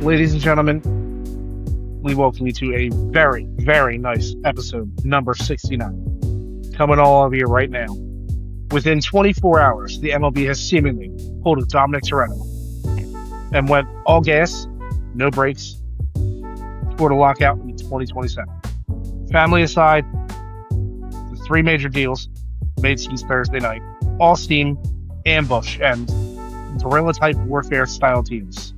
Ladies and gentlemen, we welcome you to a very, very nice episode number 69. Coming all over you right now. Within 24 hours, the MLB has seemingly pulled a Dominic Toretto and went all gas, no brakes, toward a lockout in 2027. Family aside, the three major deals made since Thursday night, all steam, ambush, and guerrilla-type warfare-style teams.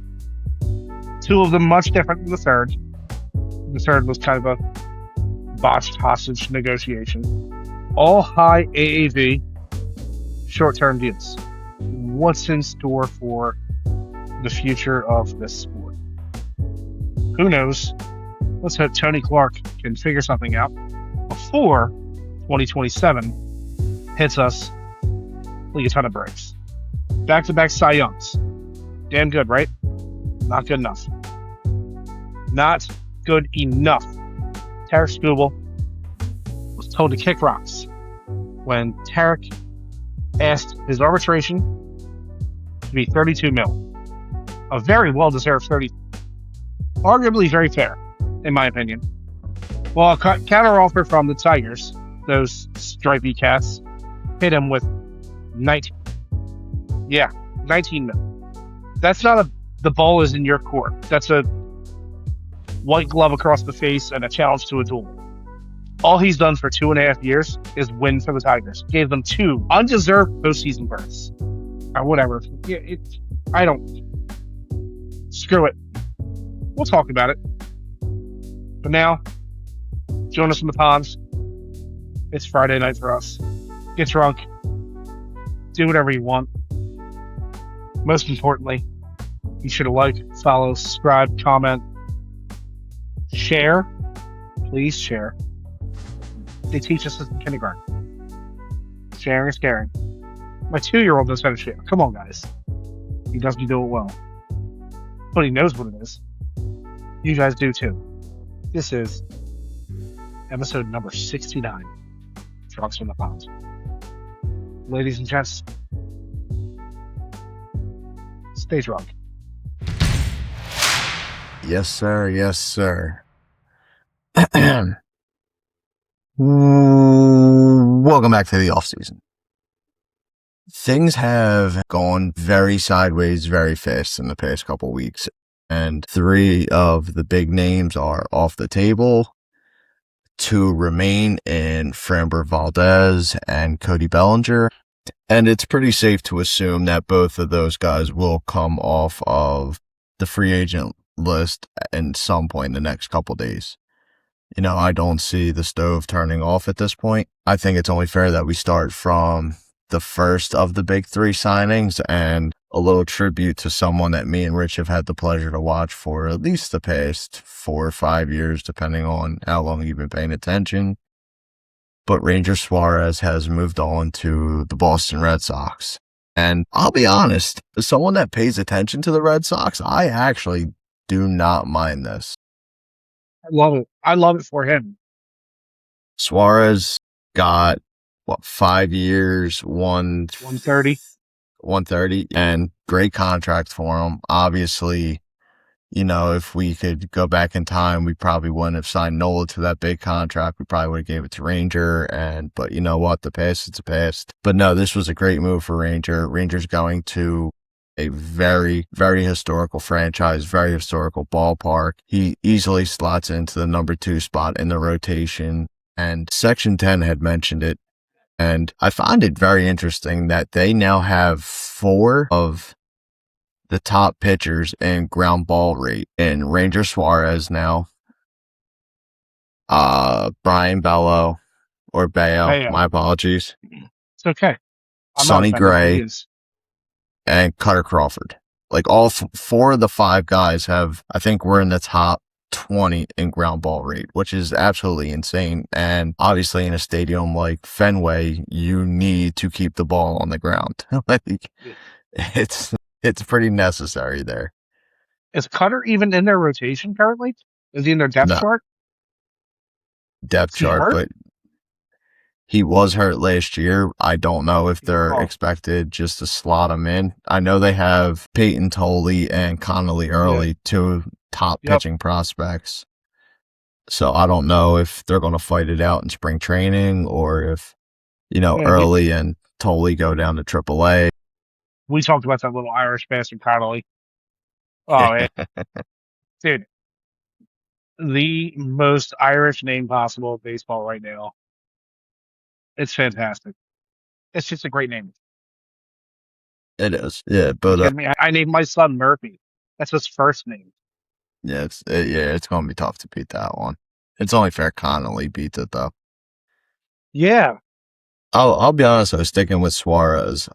Two of them much different than the third. The third was kind of a botched hostage negotiation. All high AAV, short-term deals. What's in store for the future of this sport? Who knows? Let's hope Tony Clark can figure something out before 2027 hits us like a ton of bricks. Back-to-back Cy Youngs. Damn good, right? Not good enough. Not good enough. Tarek Skubal was told to kick rocks when Tarek asked his arbitration to be $32 million. A very well-deserved 30, arguably very fair, in my opinion. Well, a counteroffer from the Tigers, those stripy cats, hit him with 19 million. That's not the ball is in your court. That's a white glove across the face and a challenge to a duel. All he's done for 2.5 years is win for the Tigers. Gave them 2 undeserved postseason berths. Or whatever. I don't. Screw it. We'll talk about it. But now, join us in the ponds. It's Friday night for us. Get drunk. Do whatever you want. Most importantly, be sure to like, follow, subscribe, comment, share. Please share. They teach us this in kindergarten. Sharing is caring. My 2-year-old knows how to share. Come on, guys. He doesn't do it well. But he knows what it is. You guys do too. This is episode number 69. Drunks from the Pond. Ladies and gents, stay drunk. Yes, sir. Yes, sir. Welcome back to the off season. Things have gone very sideways very fast in the past couple weeks, and 3 of the big names are off the table. 2 remain in Framber Valdez and Cody Bellinger, and it's pretty safe to assume that both of those guys will come off of the free agent list at some point in the next couple days. You know, I don't see the stove turning off at this point. I think it's only fair that we start from the first of the big 3 signings, and a little tribute to someone that me and Rich have had the pleasure to watch for at least the past 4 or 5 years, depending on how long you've been paying attention. But Ranger Suarez has moved on to the Boston Red Sox. And I'll be honest, as someone that pays attention to the Red Sox, I actually do not mind this. I love it. I love it for him. Suarez got, 5 years, 130, and great contract for him. Obviously, you know, if we could go back in time, we probably wouldn't have signed Nola to that big contract. We probably would have gave it to Ranger, but you know what? The past is the past. But no, this was a great move for Ranger. Ranger's going to a very, very historical franchise, very historical ballpark. He easily slots into the number 2 spot in the rotation, and Section 10 had mentioned it. And I find it very interesting that they now have 4 of the top pitchers in ground ball rate in Ranger Suarez now, Brian Bello, or Bayo, my apologies. It's okay. Sonny Gray, and Cutter Crawford. Like all 4 of the 5 guys have, I think we're in the top 20 in ground ball rate, which is absolutely insane. And obviously in a stadium like Fenway, you need to keep the ball on the ground. Like, it's pretty necessary there. Is Cutter even in their rotation currently? Is he in their depth chart? Depth chart, but he was hurt last year. I don't know if they're expected just to slot him in. I know they have Peyton Tolley and Connolly Early, 2 top Yep. pitching prospects. So I don't know if they're going to fight it out in spring training or if, Yeah, early and totally go down to AAA. we talked about that little Irish bastard Connolly. Oh, man. Dude, the most Irish name possible in baseball right now. It's fantastic. It's just a great name. It is. Yeah, You but kidding me? I named my son Murphy. That's his first name. it's going to be tough to beat that one. It's only fair Connolly beats it though. Yeah. I'll be honest, I was sticking with Suarez.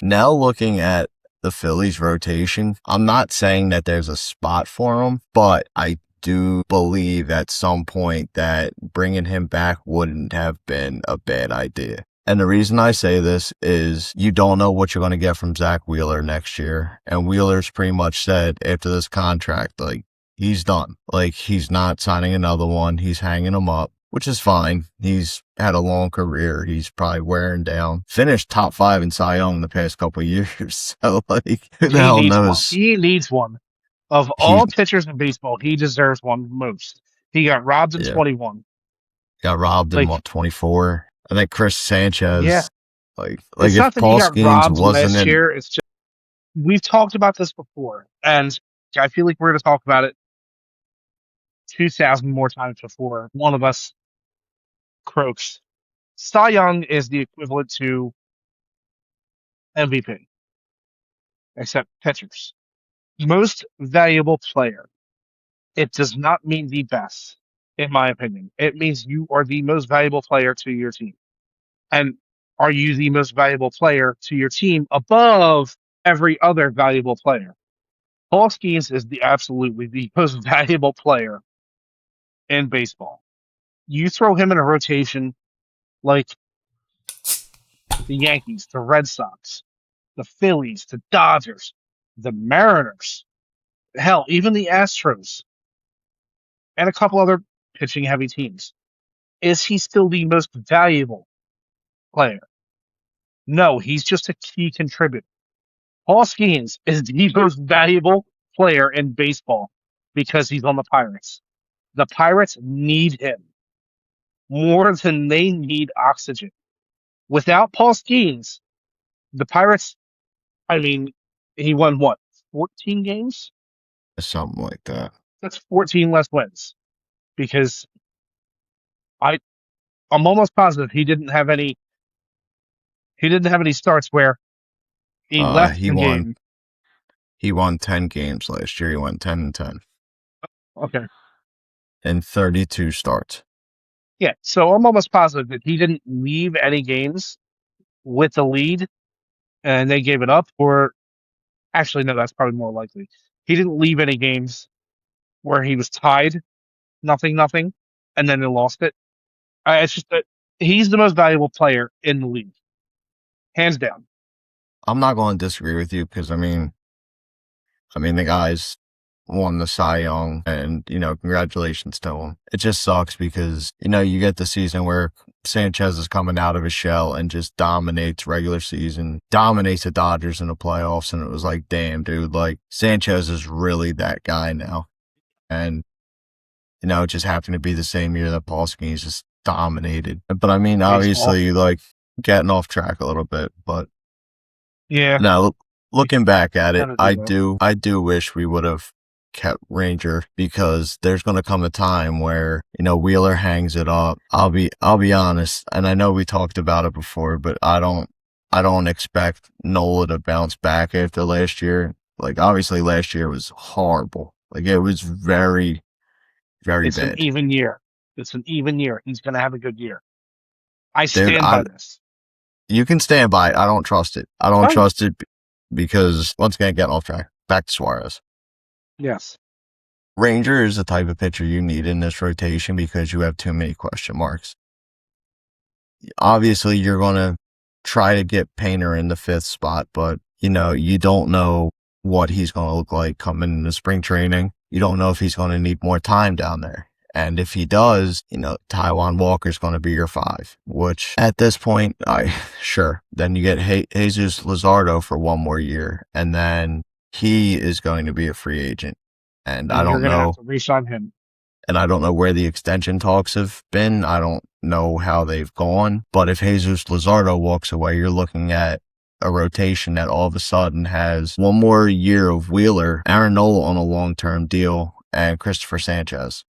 Now looking at the Phillies rotation, I'm not saying that there's a spot for him, but I do believe at some point that bringing him back wouldn't have been a bad idea. And the reason I say this is you don't know what you're going to get from Zach Wheeler next year. And Wheeler's pretty much said after this contract, like, he's done. Like, he's not signing another one. He's hanging him up, which is fine. He's had a long career. He's probably wearing down. Finished top 5 in Cy Young the past couple of years. So, like, who the He hell needs one. knows? He needs one. Of He, all pitchers in baseball, he deserves one most. He got robbed in yeah, 21. got robbed in Like, 24. I think Chris yeah. Sanchez, like It's if not that he Paul got Skeens robbed wasn't last in, year. It's just, we've talked about this before. And I feel like we're going to talk about it 2,000 more times before one of us croaks. Cy Young is the equivalent to MVP, except pitchers. Most valuable player. It does not mean the best, in my opinion. It means you are the most valuable player to your team. And are you the most valuable player to your team above every other valuable player? Paul Skeens is absolutely the most valuable player in baseball. You throw him in a rotation like the Yankees, the Red Sox, the Phillies, the Dodgers, the Mariners, hell, even the Astros, and a couple other pitching heavy teams. Is he still the most valuable player? No, he's just a key contributor. Paul Skeens is the most valuable player in baseball because he's on the Pirates. The Pirates need him more than they need oxygen. Without Paul Skeens, the Pirates, I mean, he won what, 14 games? something like that. That's 14 less wins because I, I'm almost positive he didn't have any starts where he left He the won. game. He won 10 games last year. He went 10-10 Okay. in 32 starts. Yeah. So I'm almost positive that he didn't leave any games with the lead and they gave it up. Or actually, no, that's probably more likely. He didn't leave any games where he was tied, nothing, and then they lost it. It's just that he's the most valuable player in the league, hands down. I'm not going to disagree with you because the guy's won the Cy Young, and congratulations to him. It just sucks because you get the season where Sanchez is coming out of his shell and just dominates regular season, dominates the Dodgers in the playoffs, and it was like, damn, dude, like Sanchez is really that guy now. And it just happened to be the same year that Paul Skeens just dominated. But I mean, Baseball. obviously, like getting off track a little bit, but Yeah. no, looking back at it, Kind of I do do wish we would have kept Ranger because there's going to come a time where, Wheeler hangs it up. I'll be honest. And I know we talked about it before, but I don't expect Nola to bounce back after last year. Like obviously last year was horrible. Like it was very, very It's an bad. even year. It's an even year. He's going to have a good year. I Dude, stand by this. you can stand by it. I don't trust it. I don't Fine. trust it because once again, getting off track. Back to Suarez. Yes. Ranger is the type of pitcher you need in this rotation because you have too many question marks. Obviously, you're going to try to get Painter in the 5th spot, but, you don't know what he's going to look like coming into spring training. You don't know if he's going to need more time down there. And if he does, Taijuan Walker's going to be your 5, which at this point, sure. Then you get Jesus Luzardo for one more year, and then he is going to be a free agent. And I and you're don't gonna have know. to re-sign him. And I don't know where the extension talks have been. I don't know how they've gone. But if Jesus Luzardo walks away, you're looking at a rotation that all of a sudden has one more year of Wheeler, Aaron Nola on a long-term deal, and Christopher Sanchez.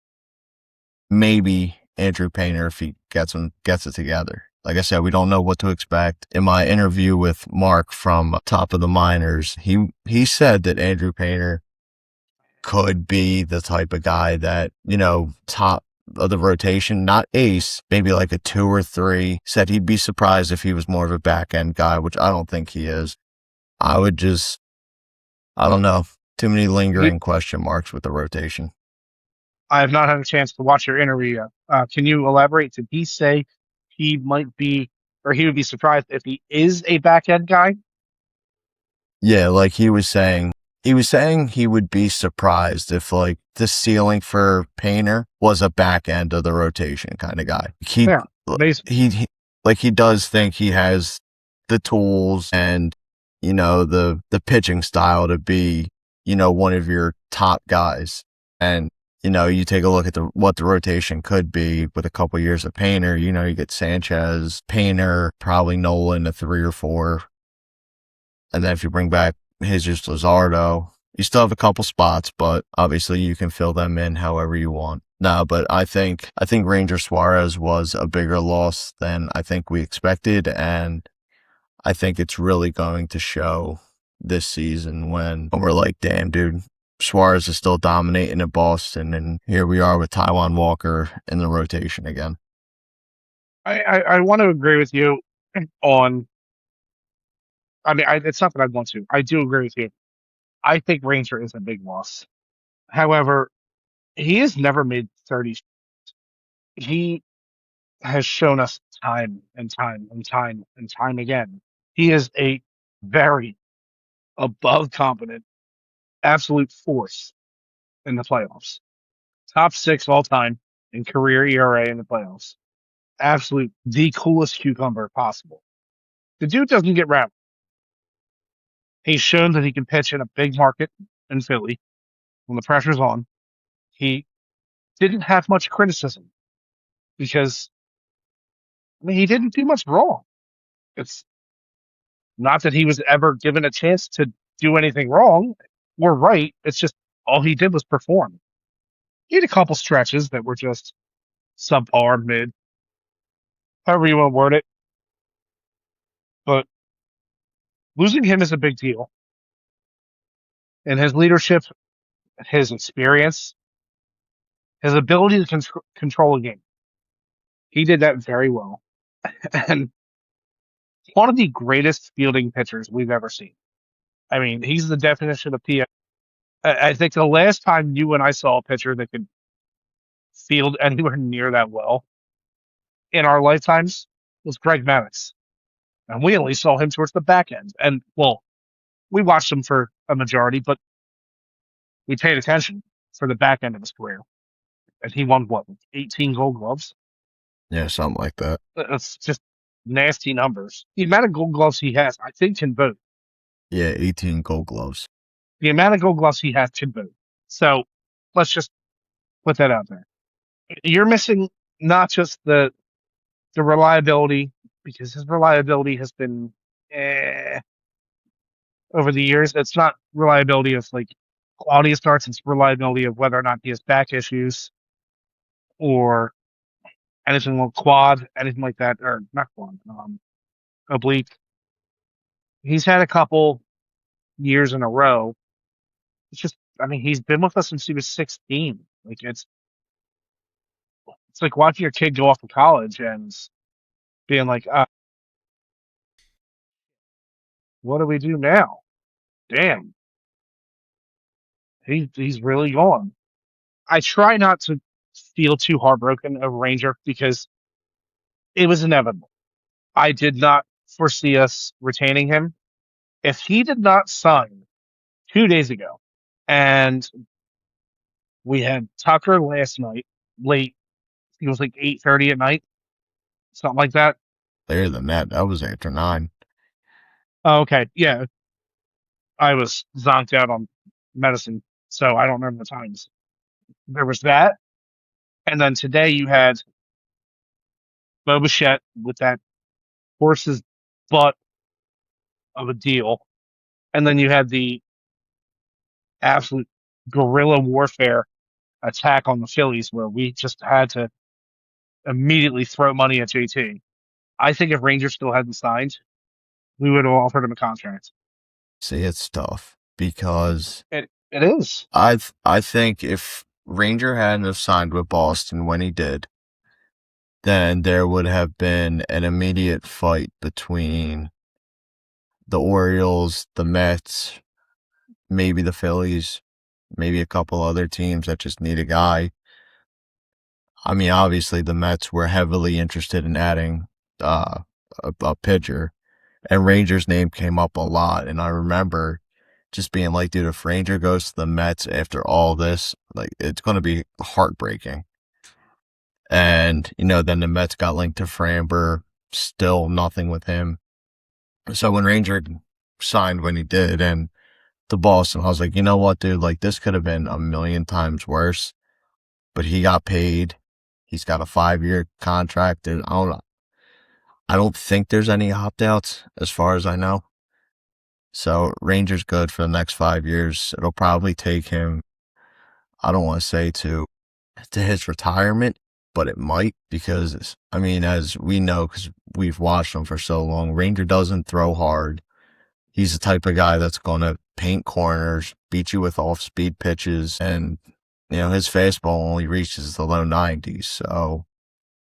Maybe Andrew Painter if he gets it together. Like I said, we don't know what to expect. In my interview with Mark from Top of the Miners, he said that Andrew Painter could be the type of guy that, top of the rotation, not ace, maybe like a 2 or 3. Said he'd be surprised if he was more of a back end guy, which I don't think he is. I don't know. Too many He, lingering question marks with the rotation. I have not had a chance to watch your interview yet. Can you elaborate? Did he say he might be, or he would be surprised if he is a back end guy? Yeah, like he was saying he would be surprised if like the ceiling for Painter was a back end of the rotation kind of guy. Yeah, amazing. He does think he has the tools and the pitching style to be one of your top guys. And you take a look at what the rotation could be with a couple years of Painter. You get Sanchez, Painter, probably Nolan, a 3 or 4. And then if you bring back Jesus Luzardo, you still have a couple spots, but obviously you can fill them in however you want. No, but I think Ranger Suarez was a bigger loss than I think we expected, and I think it's really going to show this season when we're like, damn, dude, Suarez is still dominating in Boston, and here we are with Taijuan Walker in the rotation again. I want to agree with you on. I mean, it's not that I want to. I do agree with you. I think Ranger is a big loss. However, he has never made 30. He has shown us time and time and time and time again. He is a very above competent, absolute force in the playoffs. Top 6 all time in career ERA in the playoffs. Absolute the coolest cucumber possible. The dude doesn't get wrapped. He's shown that he can pitch in a big market in Philly when the pressure's on. He didn't have much criticism because he didn't do much wrong. It's not that he was ever given a chance to do anything wrong or right. It's just all he did was perform. He had a couple stretches that were just subpar, mid, however you want to word it. But losing him is a big deal. And his leadership, his experience, his ability to control a game, he did that very well. And one of the greatest fielding pitchers we've ever seen. I mean, he's the definition of PF. I think the last time you and I saw a pitcher that could field anywhere near that well in our lifetimes was Greg Maddux. And we only saw him towards the back end. And, well, we watched him for a majority, but we paid attention for the back end of his career. And he won, what, 18 gold gloves? Yeah, something like that. That's just nasty numbers. The amount of gold gloves he has, I think, can vote. Yeah, 18 gold gloves. The amount of gold gloves he has can vote. So let's just put that out there. You're missing not just the reliability, because his reliability has been over the years. It's not reliability of like quality of starts, it's reliability of whether or not he has back issues or anything like quad, anything like that, or not quad, oblique. He's had a couple years in a row. It's just, I mean, he's been with us since he was 16. Like it's like watching your kid go off to college and being like, what do we do now? Damn, he's really gone. I try not to feel too heartbroken over Ranger because it was inevitable. I did not foresee us retaining him. If he did not sign 2 days ago, and we had Tucker last night, late, it was like 8:30 at night, something like that. Later than that, that was after 9. Oh, okay, yeah, I was zonked out on medicine. So I don't remember the times. There was that, and then today you had Bichette with that horse's butt of a deal, and then you had the absolute guerrilla warfare attack on the Phillies where we just had to immediately throw money at JT. I think if Rangers still hadn't signed, we would have offered him a contract. See, it's tough because It is. I think if Ranger hadn't have signed with Boston when he did, then there would have been an immediate fight between the Orioles, the Mets, maybe the Phillies, maybe a couple other teams that just need a guy. I mean, obviously the Mets were heavily interested in adding a pitcher, and Ranger's name came up a lot. And I remember just being like, dude, if Ranger goes to the Mets after all this, like, it's going to be heartbreaking. And, then the Mets got linked to Framber, still nothing with him. So when Ranger signed when he did and to Boston, I was like, you know what, dude, like, this could have been a million times worse, but he got paid. He's got a 5-year contract. And I don't think there's any opt-outs as far as I know. So Ranger's good for the next 5 years. It'll probably take him, I don't want to say to his retirement, but it might, because, I mean, as we know, because we've watched him for so long, Ranger doesn't throw hard. He's the type of guy that's going to paint corners, beat you with off-speed pitches, and, his fastball only reaches the low 90s. So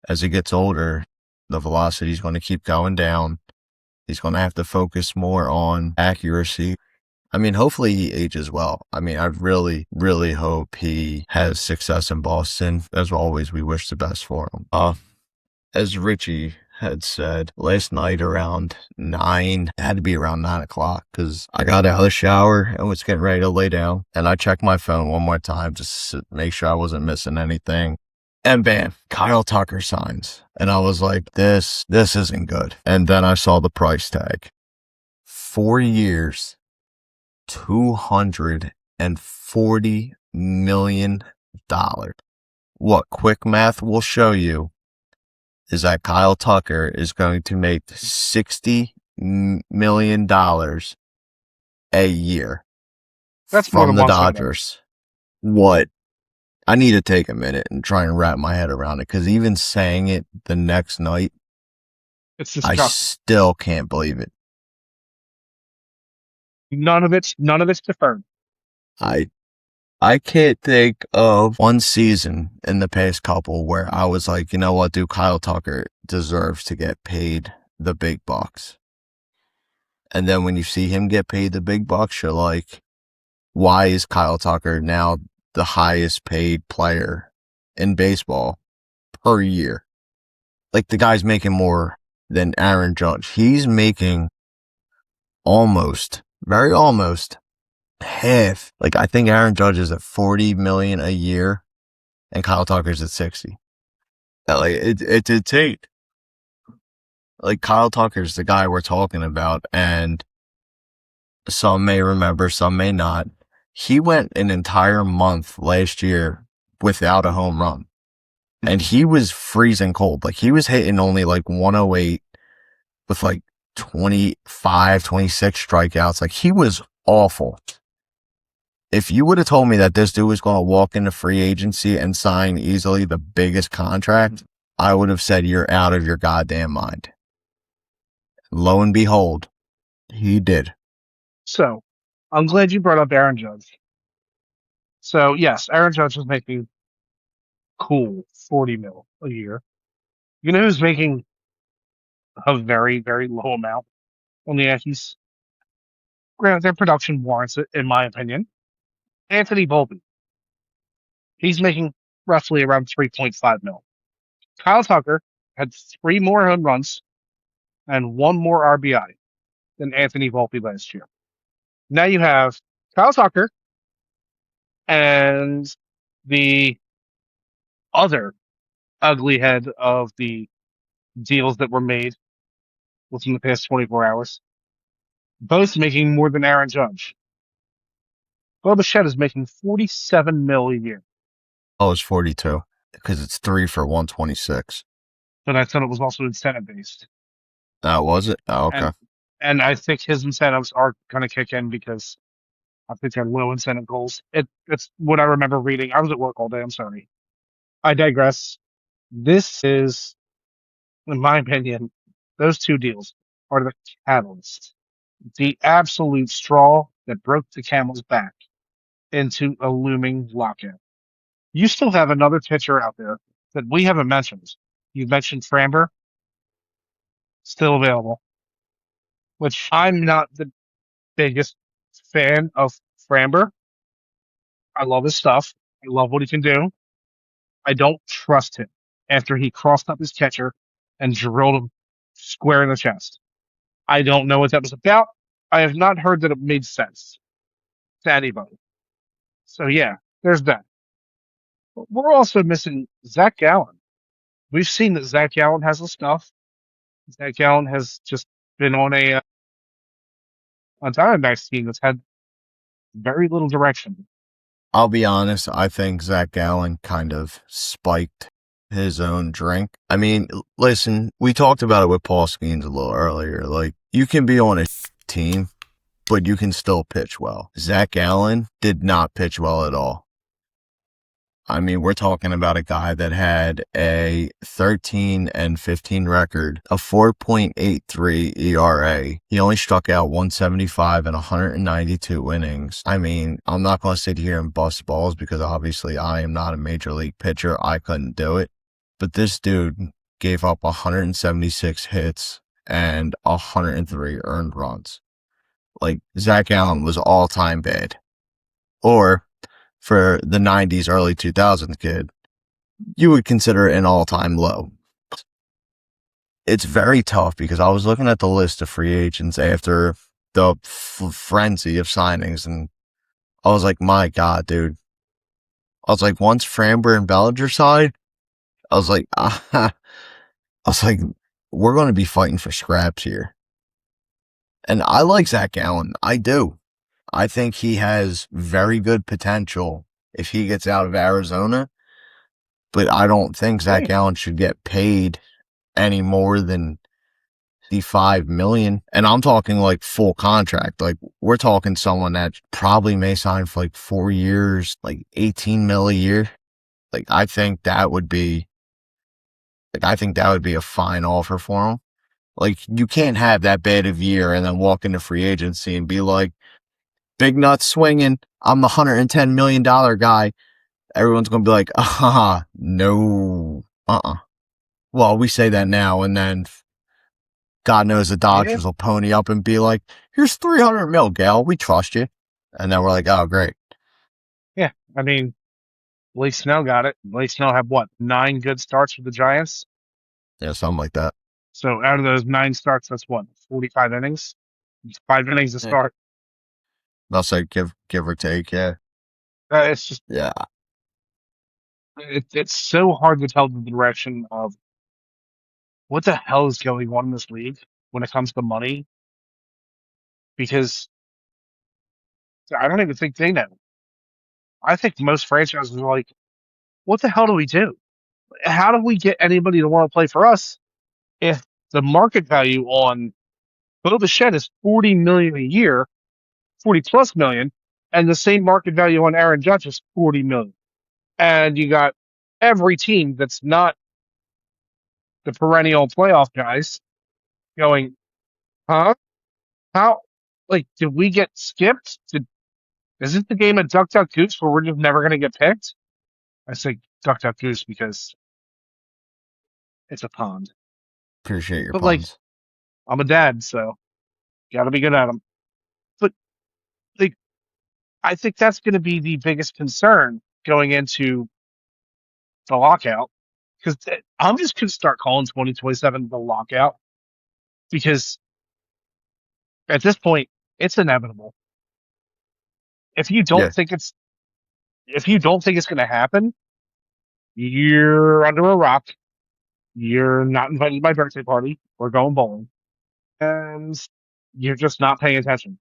as he gets older, the velocity is going to keep going down. He's going to have to focus more on accuracy. I mean, hopefully he ages well. I mean, I really, really hope he has success in Boston. As always, we wish the best for him. As Richie had said last night around 9, it had to be around 9 o'clock because I got out of the shower and was getting ready to lay down. And I checked my phone one more time just to make sure I wasn't missing anything. And bam, Kyle Tucker signs. And I was like, this isn't good. And then I saw the price tag. 4 years, $240 million. What quick math will show you is that Kyle Tucker is going to make $60 million a year. That's more from than the one signing. Dodgers. What? I need to take a minute and try and wrap my head around it, because even saying it the next night, It's I disgusting. still can't believe it. None of it's deferred. I can't think of one season in the past couple where I was like, you know what, dude, Kyle Tucker deserves to get paid the big bucks. And then when you see him get paid the big bucks, you're like, why is Kyle Tucker now the highest paid player in baseball per year? Like, the guy's making more than Aaron Judge. He's making very almost half. Like, I think Aaron Judge is at $40 million a year and Kyle Tucker's at 60. Like, it's insane. Like, Kyle Tucker's the guy we're talking about, and some may remember, some may not. He went an entire month last year without a home run. And he was freezing cold. Like, he was hitting only like 108 with like 25, 26 strikeouts. Like, he was awful. If you would have told me that this dude was going to walk into free agency and sign easily the biggest contract, I would have said you're out of your goddamn mind. Lo and behold, he did. So, I'm glad you brought up Aaron Judge. So, yes, Aaron Judge is making cool 40 mil a year. You know who's making a very, very low amount on the Yankees? Granted, their production warrants it, in my opinion. Anthony Volpe. He's making roughly around 3.5 mil. Kyle Tucker had 3 more home runs and 1 more RBI than Anthony Volpe last year. Now you have Kyle Tucker and the other ugly head of the deals that were made within the past 24 hours, both making more than Aaron Judge. Bichette is making 47 mil a year. Oh, it's 42 because it's 3 for 126. But I thought it was also incentive based. Was it? Oh, okay. And I think his incentives are going to kick in because I think they're low incentive goals. It's what I remember reading. I was at work all day. I'm sorry. I digress. This is, in my opinion, those two deals are the catalyst, the absolute straw that broke the camel's back into a looming lockout. You still have another pitcher out there that we haven't mentioned. You mentioned Framber, still available, which I'm not the biggest fan of Framber. I love his stuff. I love what he can do. I don't trust him after he crossed up his catcher and drilled him square in the chest. I don't know what that was about. I have not heard that it made sense to anybody. So yeah, there's that. But we're also missing Zach Gallen. We've seen that Zach Gallen has the stuff. Zach Gallen has just been on a Diamondbacks team that's had very little direction. I'll be honest. I think Zach Gallen kind of spiked his own drink. I mean, listen, we talked about it with Paul Skeens a little earlier. Like, you can be on a team, but you can still pitch well. Zach Gallen did not pitch well at all. I mean, we're talking about a guy that had a 13-15 record, a 4.83 ERA. He only struck out 175 in 192 innings. I mean, I'm not going to sit here and bust balls because obviously I am not a major league pitcher. I couldn't do it. But this dude gave up 176 hits and 103 earned runs. Like, Zach Gallen was all-time bad. Or, for the 90s, early 2000s kid, you would consider it an all-time low. It's very tough because I was looking at the list of free agents after the frenzy of signings, and I was like, my God, dude. I was like, once Framber and Bellinger signed, I was like, we're going to be fighting for scraps here. And I like Zach Gallen. I do. I think he has very good potential if he gets out of Arizona, but I don't think Zach Gallen should get paid any more than the $5 million. And I'm talking like full contract. Like, we're talking someone that probably may sign for like 4 years, like 18 mil a year. Like, I think that would be a fine offer for him. Like, you can't have that bad of a year and then walk into free agency and be like, big nuts swinging, I'm the $110 million guy. Everyone's going to be like, no, Well, we say that now, and then God knows the Dodgers will pony up and be like, here's 300 mil, Gal, we trust you. And then we're like, oh, great. Yeah, I mean, Blake Snell got it. Blake Snell had what, 9 good starts with the Giants? Yeah, something like that. So out of those 9 starts, that's what, 45 innings? 5 innings to start. I'll say give or take, yeah. It's just, yeah. It's so hard to tell the direction of what the hell is going on in this league when it comes to money, because I don't even think they know. I think most franchises are like, what the hell do we do? How do we get anybody to want to play for us if the market value on Bo Bichette is 40 million a year, 40 plus million, and the same market value on Aaron Judge is 40 million. And you got every team that's not the perennial playoff guys going, huh? How? Like, did we get skipped? Is this the game of Duck Duck Goose where we're just never going to get picked? I say Duck Duck Goose because it's a pond. Appreciate your But puns. like, I'm a dad, so got to be good at them. But like, I think that's going to be the biggest concern going into the lockout, because I'm just going to start calling 2027 the lockout, because at this point it's inevitable. If you don't think it's going to happen, you're under a rock. You're not invited to my birthday party. We're going bowling, and you're just not paying attention.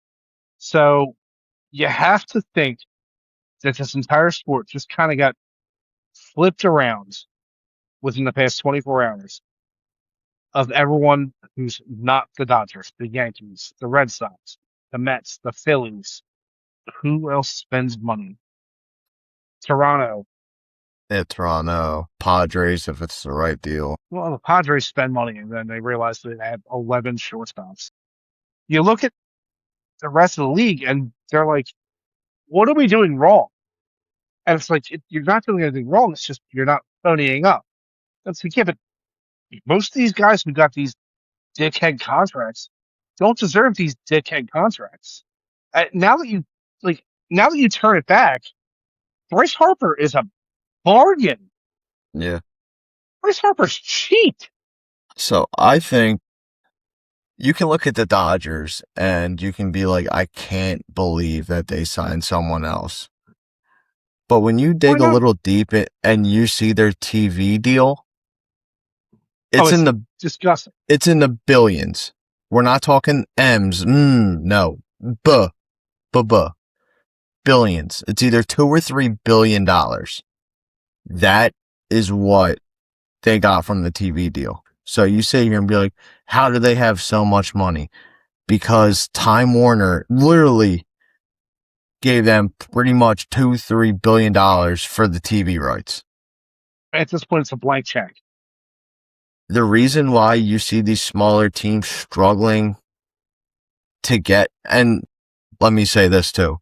So you have to think that this entire sport just kind of got flipped around within the past 24 hours of everyone who's not the Dodgers, the Yankees, the Red Sox, the Mets, the Phillies. Who else spends money? Toronto. Toronto, Padres, if it's the right deal. Well, the Padres spend money, and then they realize that they have 11 shortstops. You look at the rest of the league, and they're like, "What are we doing wrong?" And it's like you're not doing anything wrong. It's just you're not ponying up. That's yeah, but most of these guys who got these dickhead contracts don't deserve these dickhead contracts. Now that you now that you turn it back, Bryce Harper is a bargain. Yeah. Bryce Harper's cheap. So I think you can look at the Dodgers and you can be like, I can't believe that they signed someone else. But when you dig a little deep and you see their TV deal, it's disgusting. It's in the billions. We're not talking M's. No. Billions. It's either $2 or $3 billion. That is what they got from the TV deal. So you sit here and be like, how do they have so much money? Because Time Warner literally gave them pretty much $2-3 billion for the TV rights. At this point, it's a blank check. The reason why you see these smaller teams struggling to get, and let me say this too,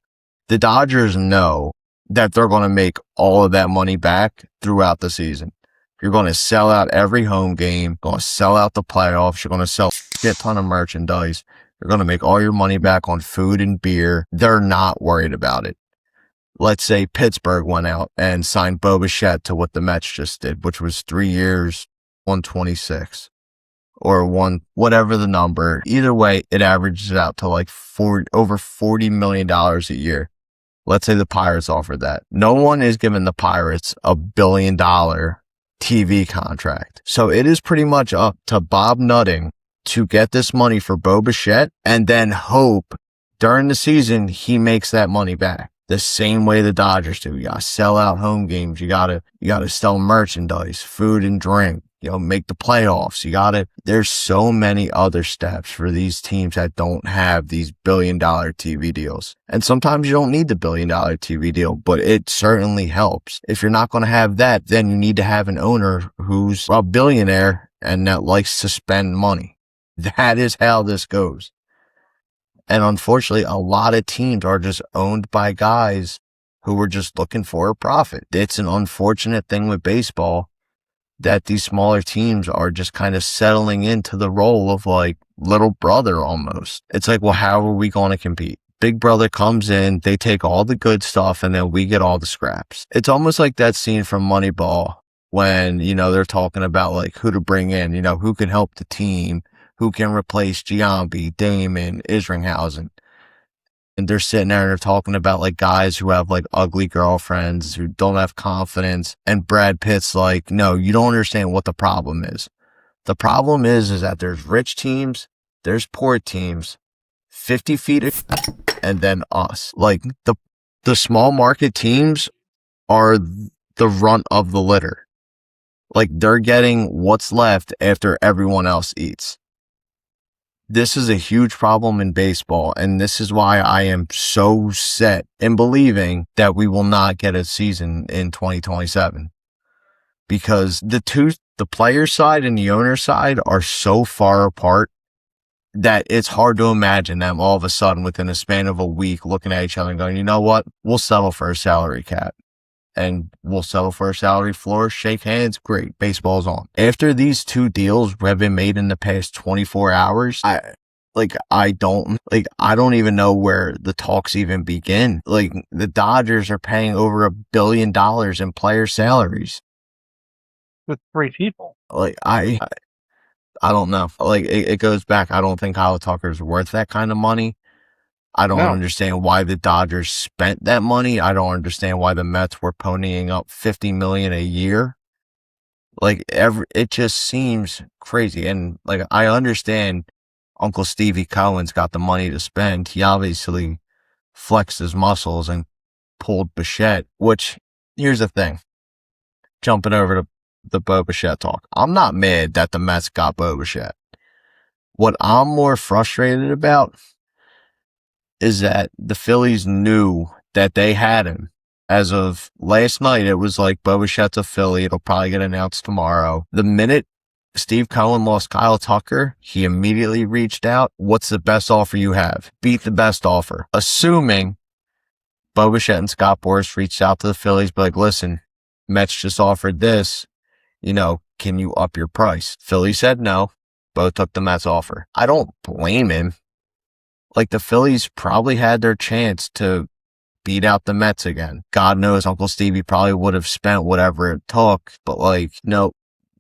the Dodgers know that they're going to make all of that money back throughout the season. You're going to sell out every home game, going to sell out the playoffs, you're going to sell a shit ton of merchandise, you're going to make all your money back on food and beer. They're not worried about it. Let's say Pittsburgh went out and signed Bichette to what the Mets just did, which was 3 years, 126 or whatever the number. Either way, it averages out to like over $40 million a year. Let's say the Pirates offered that. No one is giving the Pirates $1 billion TV contract. So it is pretty much up to Bob Nutting to get this money for Bo Bichette and then hope during the season he makes that money back. The same way the Dodgers do. You gotta sell out home games. You gotta sell merchandise, food and drink. Make the playoffs. There's so many other steps for these teams that don't have these $1 billion TV deals. And sometimes you don't need the $1 billion TV deal, but it certainly helps. If you're not going to have that, then you need to have an owner who's a billionaire and that likes to spend money. That is how this goes. And unfortunately, a lot of teams are just owned by guys who are just looking for a profit. It's an unfortunate thing with baseball that these smaller teams are just kind of settling into the role of like little brother almost. It's like, well, how are we going to compete? Big brother comes in, they take all the good stuff, and then we get all the scraps. It's almost like that scene from Moneyball when, they're talking about like who to bring in, who can help the team, who can replace Giambi, Damon, Isringhausen. And they're sitting there and they're talking about like guys who have like ugly girlfriends who don't have confidence. And Brad Pitt's like, no, you don't understand what the problem is. The problem is that there's rich teams, there's poor teams, 50 feet, and then us. Like the small market teams are the runt of the litter. Like they're getting what's left after everyone else eats. This is a huge problem in baseball, and this is why I am so set in believing that we will not get a season in 2027. Because the player side and the owner side are so far apart that it's hard to imagine them all of a sudden within a span of a week looking at each other and going, you know what, we'll settle for a salary cap. And we'll settle for a salary floor, shake hands, great, baseball's on. After these two deals have been made in the past 24 hours, I don't even know where the talks even begin. Like the Dodgers are paying over $1 billion in player salaries. With 3 people. Like I don't know. Like it goes back. I don't think Kyle Tucker's worth that kind of money. I don't understand why the Dodgers spent that money. I don't understand why the Mets were ponying up $50 million a year. Like it just seems crazy. And like, I understand Uncle Stevie Cohen's got the money to spend. He obviously flexed his muscles and pulled Bichette, which, here's the thing. Jumping over to the Bo Bichette talk. I'm not mad that the Mets got Bo Bichette. What I'm more frustrated about is that the Phillies knew that they had him. As of last night, it was like, Bo Bichette's a Philly. It'll probably get announced tomorrow. The minute Steve Cohen lost Kyle Tucker, he immediately reached out. What's the best offer you have? Beat the best offer. Assuming Bo Bichette and Scott Boras reached out to the Phillies, but like, listen, Mets just offered this. Can you up your price? Philly said no. Bo took the Mets offer. I don't blame him. Like, the Phillies probably had their chance to beat out the Mets again. God knows Uncle Stevie probably would have spent whatever it took, but no,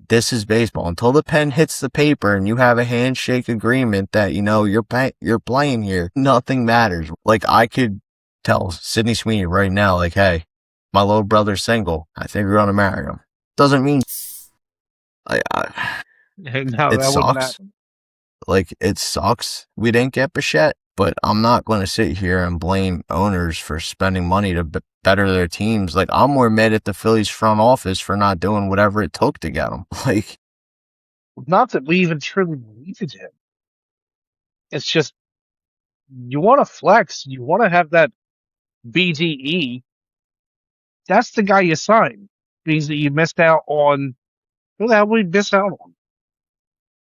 this is baseball. Until the pen hits the paper and you have a handshake agreement that, you're playing here, nothing matters. Like, I could tell Sidney Sweeney right now, like, hey, my little brother's single. I think we're going to marry him. Doesn't mean No, it that wouldn't sucks. happen. Like, it sucks we didn't get Bichette, but I'm not going to sit here and blame owners for spending money to better their teams. Like, I'm more mad at the Phillies front office for not doing whatever it took to get them. Like, Not that we even truly needed him. It's just, you want to flex, you want to have that BDE. That's the guy you sign. Means that you missed out on. Who the hell we missed out on?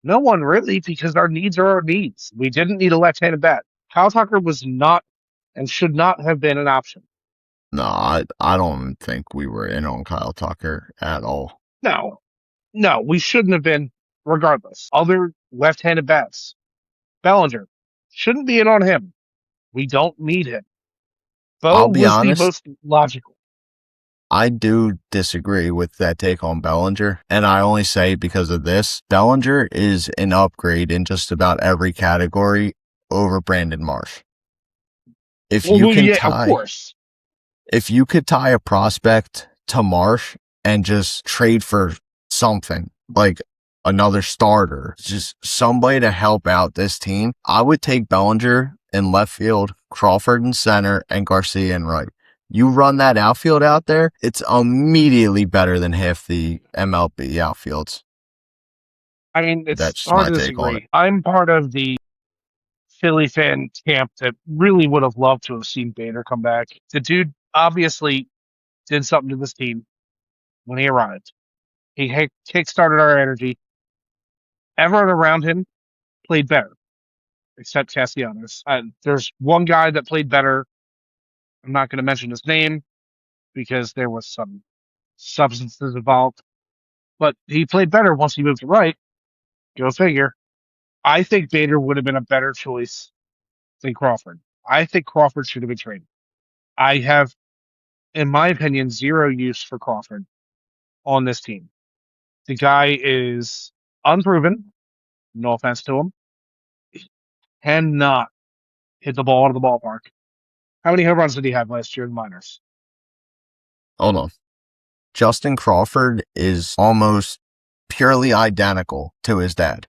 No one really, because our needs are our needs. We didn't need a left-handed bat. Kyle Tucker was not and should not have been an option. no, I don't think we were in on Kyle Tucker at all. No, we shouldn't have been, regardless. Other left-handed bats. Bellinger shouldn't be in on him. We don't need him. Bo I'll be was the honest, most logical. I do disagree with that take on Bellinger, and I only say because of this. Bellinger is an upgrade in just about every category over Brandon Marsh. If Well, you can yeah, of tie course. if you could tie a prospect to Marsh and just trade for something like another starter, just somebody to help out this team, I would take Bellinger in left field, Crawford in center, and Garcia in right. You run that outfield out there, it's immediately better than half the MLB outfields. I mean, That's it's just hard my to take on it. disagree. I'm part of the Philly fan camp that really would have loved to have seen Bader come back. The dude obviously did something to this team when he arrived. He kickstarted our energy. Everyone around him played better, except Castellanos. There's one guy that played better. I'm not going to mention his name because there was some substances involved, but he played better once he moved to right. Go figure. I think Bader would have been a better choice than Crawford. I think Crawford should have been traded. I have, in my opinion, zero use for Crawford on this team. The guy is unproven. No offense to him. Cannot hit the ball out of the ballpark. How many home runs did he have last year in the minors? Hold on. Justin Crawford is almost purely identical to his dad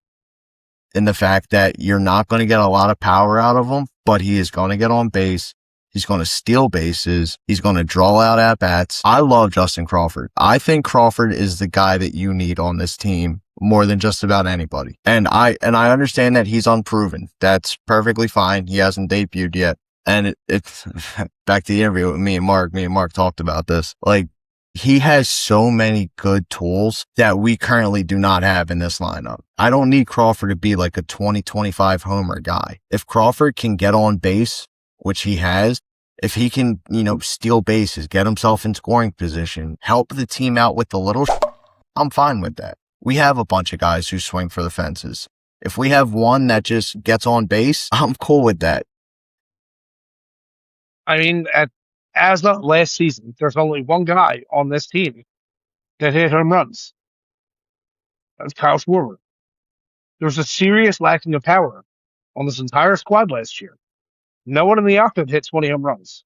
in the fact that you're not going to get a lot of power out of him, but he is going to get on base. He's going to steal bases. He's going to draw out at-bats. I love Justin Crawford. I think Crawford is the guy that you need on this team more than just about anybody. And I understand that he's unproven. That's perfectly fine. He hasn't debuted yet. And it's back to the interview with me and Mark. Me and Mark talked about this. Like, he has so many good tools that we currently do not have in this lineup. I don't need Crawford to be like a 20-25 homer guy. If Crawford can get on base, which he has, if he can, steal bases, get himself in scoring position, help the team out with the little I'm fine with that. We have a bunch of guys who swing for the fences. If we have one that just gets on base, I'm cool with that. I mean, as of last season, there's only one guy on this team that hit home runs. That's Kyle Schwarber. There's a serious lacking of power on this entire squad last year. No one in the outfield hit 20 home runs.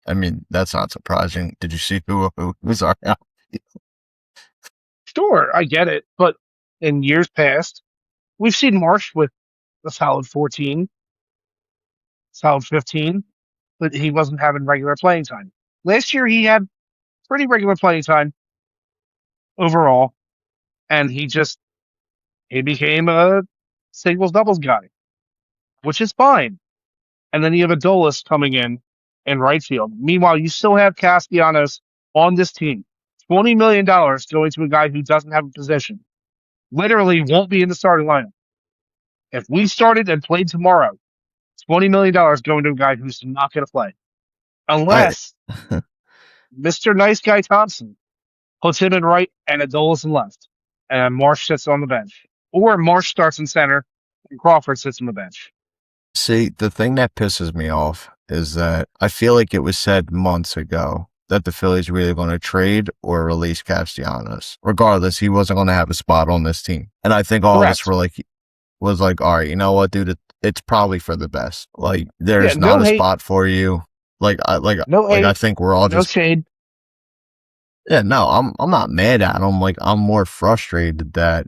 I mean, that's not surprising. Did you see who was our outfield? Sure, I get it, but in years past, we've seen Marsh with a solid 14, solid 15, but he wasn't having regular playing time. Last year he had pretty regular playing time overall, and he became a singles doubles guy, which is fine. And then you have Adolis coming in right field. Meanwhile, you still have Castellanos on this team. $20 million going to a guy who doesn't have a position. Literally won't be in the starting lineup. If we started and played tomorrow, $20 million going to a guy who's not going to play. I Unless Mr. Nice Guy Thompson puts him in right and Adolis in left. And Marsh sits on the bench. Or Marsh starts in center and Crawford sits on the bench. See, the thing that pisses me off is that I feel like it was said months ago that the Phillies were either going to trade or release Castellanos. Regardless, he wasn't going to have a spot on this team. And I think all of us Correct. was like, all right, you know what, dude, it's probably for the best. Like, Yeah, there's no not a hate, spot for you. no I hate, think we're all no just, shade. yeah, no, I'm not mad at him. Like, I'm more frustrated that,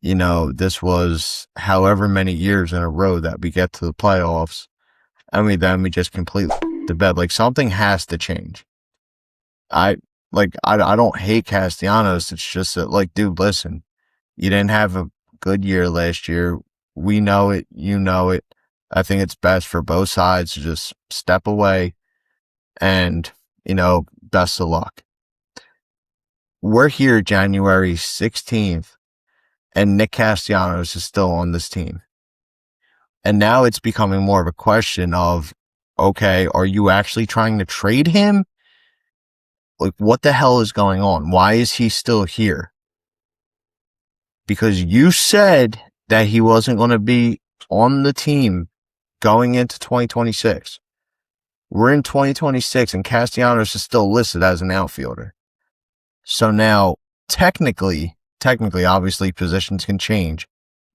this was however many years in a row that we get to the playoffs. I mean, then we just completely the bed. Like, something has to change. I don't hate Castellanos. It's just that, like, dude, listen, you didn't have a good year last year. We know it. You know it. I think it's best for both sides to just step away and, best of luck. We're here January 16th and Nick Castellanos is still on this team. And now it's becoming more of a question of, okay, are you actually trying to trade him? Like, what the hell is going on? Why is he still here? Because you said that he wasn't going to be on the team going into 2026. We're in 2026 and Castellanos is still listed as an outfielder. So now, technically, obviously, positions can change.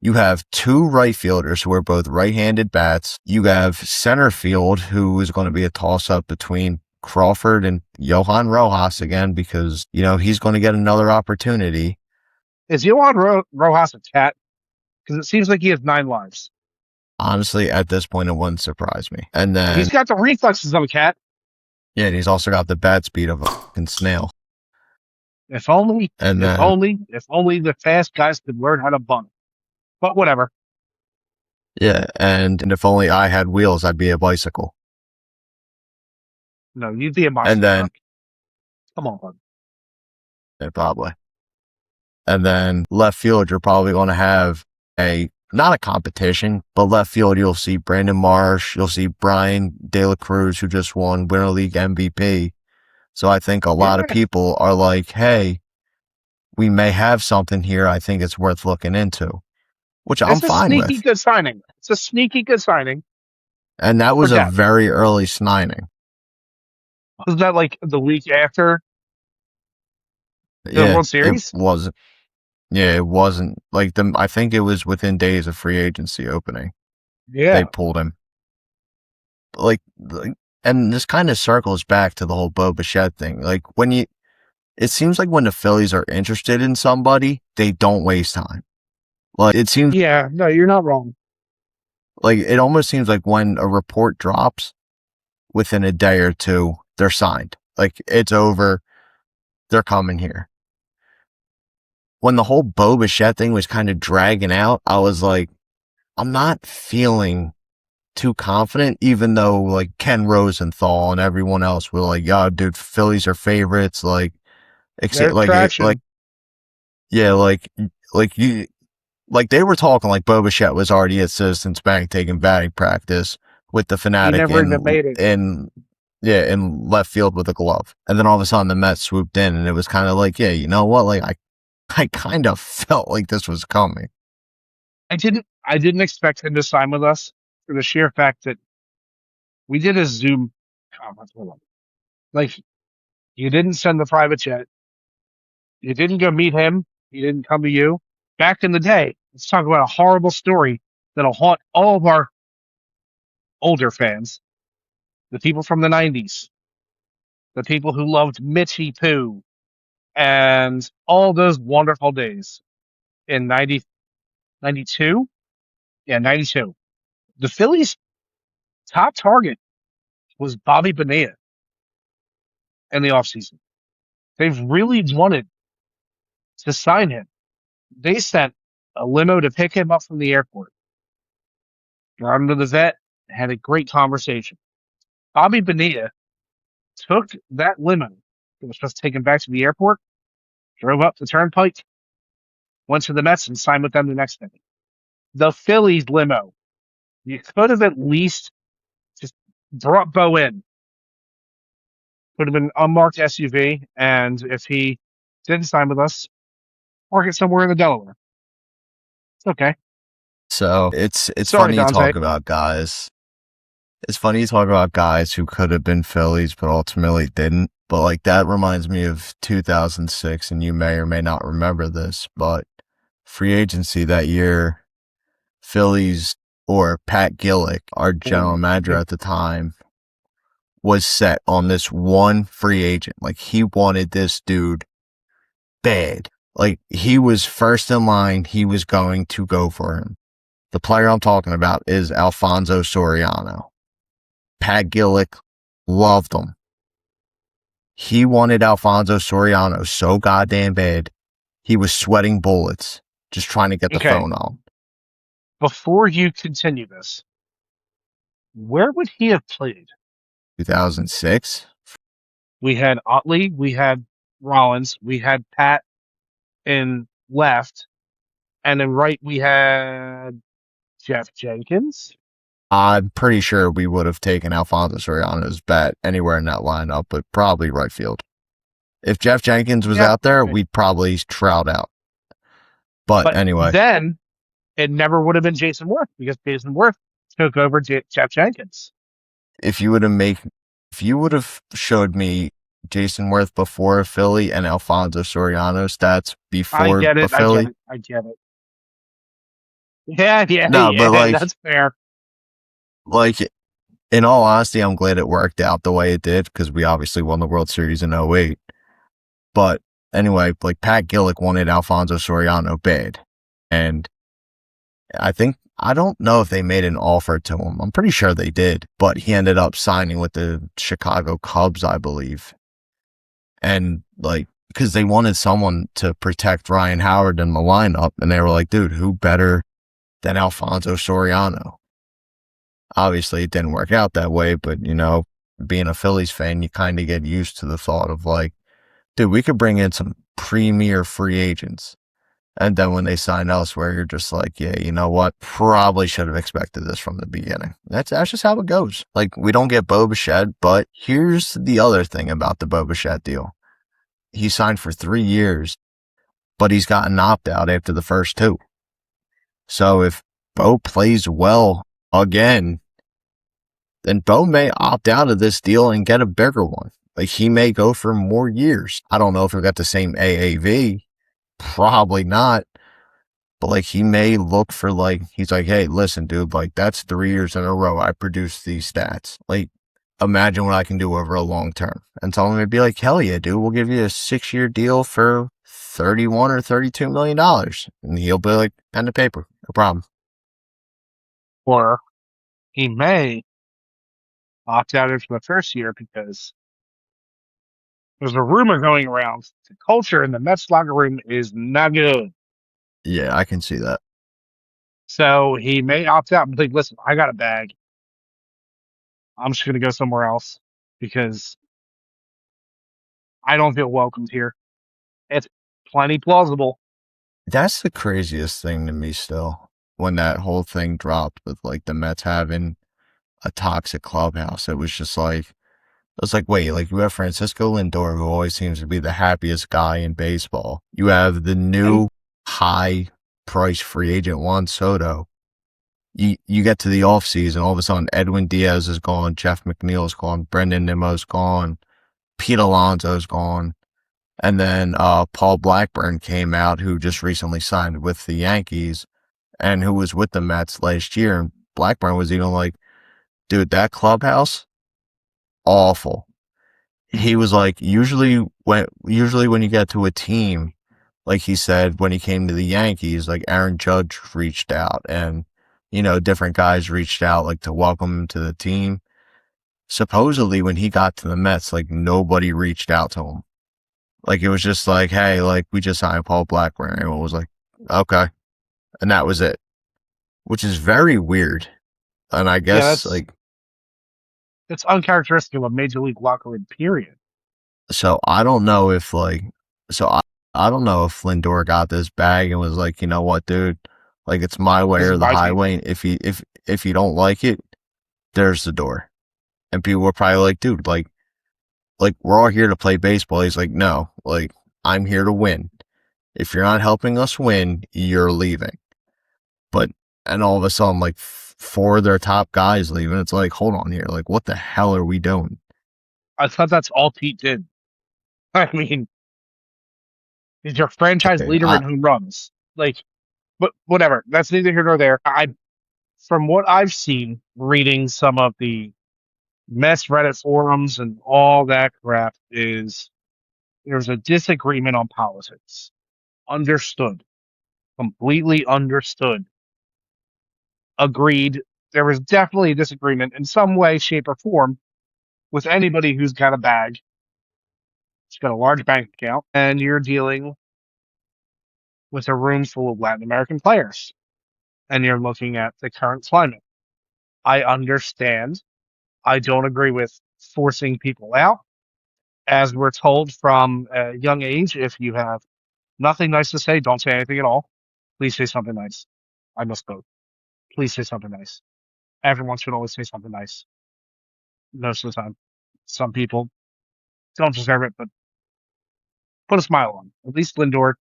You have two right fielders who are both right-handed bats. You have center field, who is going to be a toss-up between Crawford and Johan Rojas again, because, he's going to get another opportunity. Is Johan Rojas a cat? Because it seems like he has 9 lives. Honestly, at this point, it wouldn't surprise me. And then, He's got the reflexes of a cat. yeah, and he's also got the bat speed of a fucking snail. If only, And if then, only, if only the fast guys could learn how to bunt. But whatever. yeah, and if only I had wheels, I'd be a bicycle. No, you'd be a And monster then, truck. Come on, bud. yeah, probably. And then left field, you're probably going to have not a competition, but left field, you'll see Brandon Marsh, you'll see Brian De La Cruz, who just won Winter League MVP. So I think a lot of people are like, hey, we may have something here. I think it's worth looking into, which I'm It's a fine sneaky with. good signing. It's a sneaky good signing And that for was a depth. very early signing. Was that like the week after the Yeah, World it Series? wasn't. Yeah, it wasn't like them. I think it was within days of free agency opening. They Yeah. pulled him. And this kind of circles back to the whole Bo Bichette thing. Like, it seems like when the Phillies are interested in somebody, they don't waste time. Like, it seems Yeah. No, you're not wrong. like it almost seems like when a report drops, within a day or two, they're signed. Like, it's over. They're coming here. When the whole Bo Bichette thing was kind of dragging out, I was like, I'm not feeling too confident, even though like Ken Rosenthal and everyone else were like, "Yeah, dude, Phillies are favorites." Like, There's like traction. yeah, you like they were talking like Bo Bichette was already at Citizens Bank taking batting practice with the He Fanatic never even made it. in left field with a glove, and then all of a sudden the Mets swooped in, and it was kind of like, yeah, you know what? Like, I kind of felt like this was coming. I didn't expect him to sign with us for the sheer fact that we did a Zoom conference with him. Like, you didn't send the private jet. You didn't go meet him. He didn't come to you. Back in the day, let's talk about a horrible story that'll haunt all of our older fans, the people from the 90s, the people who loved Mitchy Poo and all those wonderful days in 92. Yeah, 92. The Phillies' top target was Bobby Bonilla. in the offseason. They've really wanted to sign him. They sent a limo to pick him up from the airport, brought him to the vet, had a great conversation. Bobby Bonilla took that limo that was supposed to take him back to the airport, drove up the turnpike, went to the Mets, and signed with them the next day. The Phillies limo. You could have at least just brought Bo in. Would have been an unmarked SUV, and if he didn't sign with us, park it somewhere in the Delaware. It's okay. So it's Sorry, funny you talk Dante. about guys. It's funny you talk about guys who could have been Phillies, but ultimately didn't. But like that reminds me of 2006, and you may or may not remember this, but free agency that year, Phillies or Pat Gillick, our general manager at the time, was set on this one free agent. Like he wanted this dude bad. Like he was first in line. He was going to go for him. The player I'm talking about is Alfonso Soriano. Pat Gillick loved him. He wanted Alfonso Soriano so goddamn bad, he was sweating bullets just trying to get the Okay, phone on. before you continue this, where would he have played? 2006? We had Otley, we had Rollins, we had Pat in left, and then right we had Jeff Jenkins. I'm pretty sure we would have taken Alfonso Soriano's bet anywhere in that lineup, but probably right field. If Jeff Jenkins was Yeah, out there, okay. we'd probably Trout out. But But anyway, then it never would have been Jason Worth because Jason Worth took over Jeff Jenkins. if you would have showed me Jason Worth before a Philly and Alfonso Soriano stats I before get a it. I get Philly, it. I get it. Yeah, yeah, no, but yeah. That's fair. like in all honesty, I'm glad it worked out the way it did because we obviously won the World Series in '08. But anyway, like Pat Gillick wanted Alfonso Soriano bad. And I don't know if they made an offer to him. I'm pretty sure they did, but he ended up signing with the Chicago Cubs, I believe. And like, because they wanted someone to protect Ryan Howard in the lineup. And they were like, dude, who better than Alfonso Soriano? Obviously, it didn't work out that way, but you know, being a Phillies fan, you kind of get used to the thought of like, dude, we could bring in some premier free agents. And then when they sign elsewhere, you're just like, yeah, you know what? Probably should have expected this from the beginning. That's just how it goes. Like, we don't get Bichette, but here's the other thing about the Bichette deal. He signed for 3 years, but he's got an opt-out after the first 2. So if Bo plays well again, then Bo may opt out of this deal and get a bigger one. Like, he may go for more years. I don't know if he'll get the same AAV. Probably not. But like he may look for like, he's like, hey, listen, dude, like that's 3 years in a row I produced these stats. Like, imagine what I can do over a long term. And tell him to be like, hell yeah, dude, we'll give you a 6-year deal for $31 or $32 million. And he'll be like, pen to paper, no problem. Or he may opt out after the first year because there's a rumor going around. The culture in the Mets locker room is not good. Yeah, I can see that. So he may opt out and think, listen, I got a bag. I'm just going to go somewhere else because I don't feel welcomed here. It's plenty plausible. That's the craziest thing to me still. When that whole thing dropped with like the Mets having a toxic clubhouse, it was just like, it's like, wait, like you have Francisco Lindor, who always seems to be the happiest guy in baseball. You have the And new high price free agent Juan Soto. You get to the offseason, all of a sudden Edwin Diaz is gone, Jeff McNeil's gone, Brendan Nimmo's gone, Pete Alonso's gone. And then Paul Blackburn came out, who just recently signed with the Yankees and who was with the Mets last year. And Blackburn was even like, dude, that clubhouse, awful. He was like, usually when you get to a team, like he said, when he came to the Yankees, like Aaron Judge reached out and, you know, different guys reached out like to welcome him to the team. supposedly when he got to the Mets, like nobody reached out to him. Like it was just like, hey, like we just signed Paul Blackburn. And everyone was like, okay. And that was it, which is very weird. And I Yeah, guess like, that's uncharacteristic of a major league locker room. Period. so I don't know if like, so I don't know if Lindor got this bag and was like, you know what, dude, like it's my way This is or the my team. highway. If you don't like it, there's the door. And people were probably like, dude, like we're all here to play baseball. He's like, no, like I'm here to win. If you're not helping us win, you're leaving. But and all of a sudden, like four of their top guys leaving. It's like, hold on here, like what the hell are we doing? I thought that's all Pete did. I mean, he's your franchise Hey, leader in home runs. Like, but whatever. That's neither here nor there. From what I've seen, reading some of the mess Reddit forums and all that crap, is there's a disagreement on politics. Understood. Completely understood. Agreed. There was definitely a disagreement in some way, shape, or form with anybody who's got a bag, who's got a large bank account, and you're dealing with a room full of Latin American players, and you're looking at the current climate. I understand. I don't agree with forcing people out. As we're told from a young age, if you have nothing nice to say, don't say anything at all. Please say something nice. I misspoke. Please say something nice. Everyone should always say something nice. Most of the time. Some people don't deserve it, but put a smile on. At least Lindor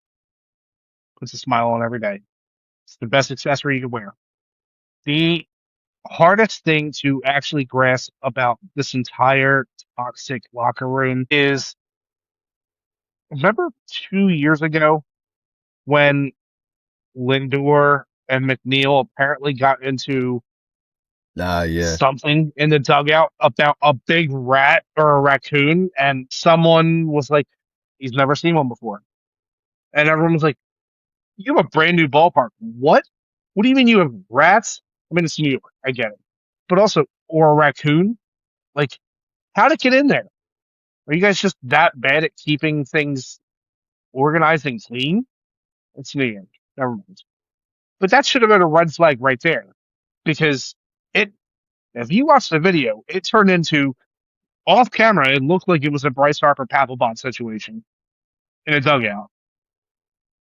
puts a smile on every day. It's the best accessory you can wear. The hardest thing to actually grasp about this entire toxic locker room is, remember 2 years ago when Lindor and McNeil apparently got into yeah, something in the dugout about a big rat or a raccoon, and someone was like, he's never seen one before. And everyone was like, you have a brand new ballpark. What? What do you mean you have rats? I mean, it's New York. I get it. But also, or a raccoon? Like, how'd it get in there? Are you guys just that bad at keeping things organized and clean? It's New York. Never mind. But that should have been a red flag right there. Because it, if you watch the video, it turned into, off camera, it looked like it was a Bryce Harper Papelbon situation in a dugout.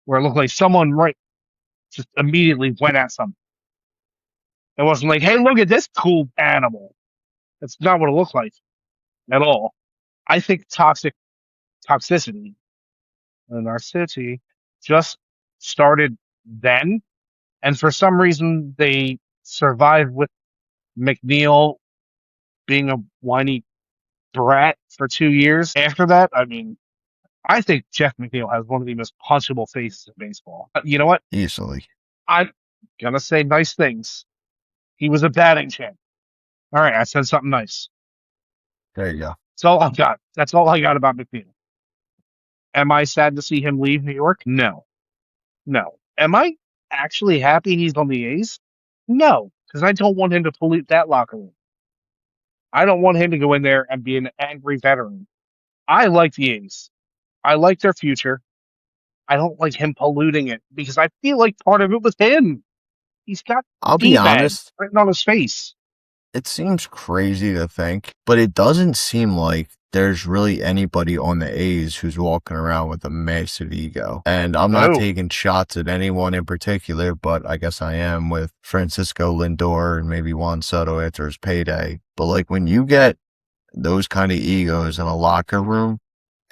Where it looked like someone just immediately went at something. It wasn't like, hey, look at this cool animal. That's not what it looked like at all. I think toxicity in our city just started then, and for some reason they survived with McNeil being a whiny brat for 2 years. After that, I mean, I think Jeff McNeil has one of the most punchable faces in baseball. But you know what? easily. I'm gonna say nice things. He was a batting champ. All right, I said something nice. There you go. That's all I've got. That's all I got about McNeil. Am I sad to see him leave New York? No. No. Am I actually happy he's on the A's? No, because I don't want him to pollute that locker room. I don't want him to go in there and be an angry veteran. I like the A's. I like their future. I don't like him polluting it because I feel like part of it was him. He's got I'll be D-bag honest, written on his face. it seems crazy to think, but it doesn't seem like there's really anybody on the A's who's walking around with a massive ego. And I'm not No. taking shots at anyone in particular, but I guess I am with Francisco Lindor and maybe Juan Soto after his payday. But like when you get those kind of egos in a locker room,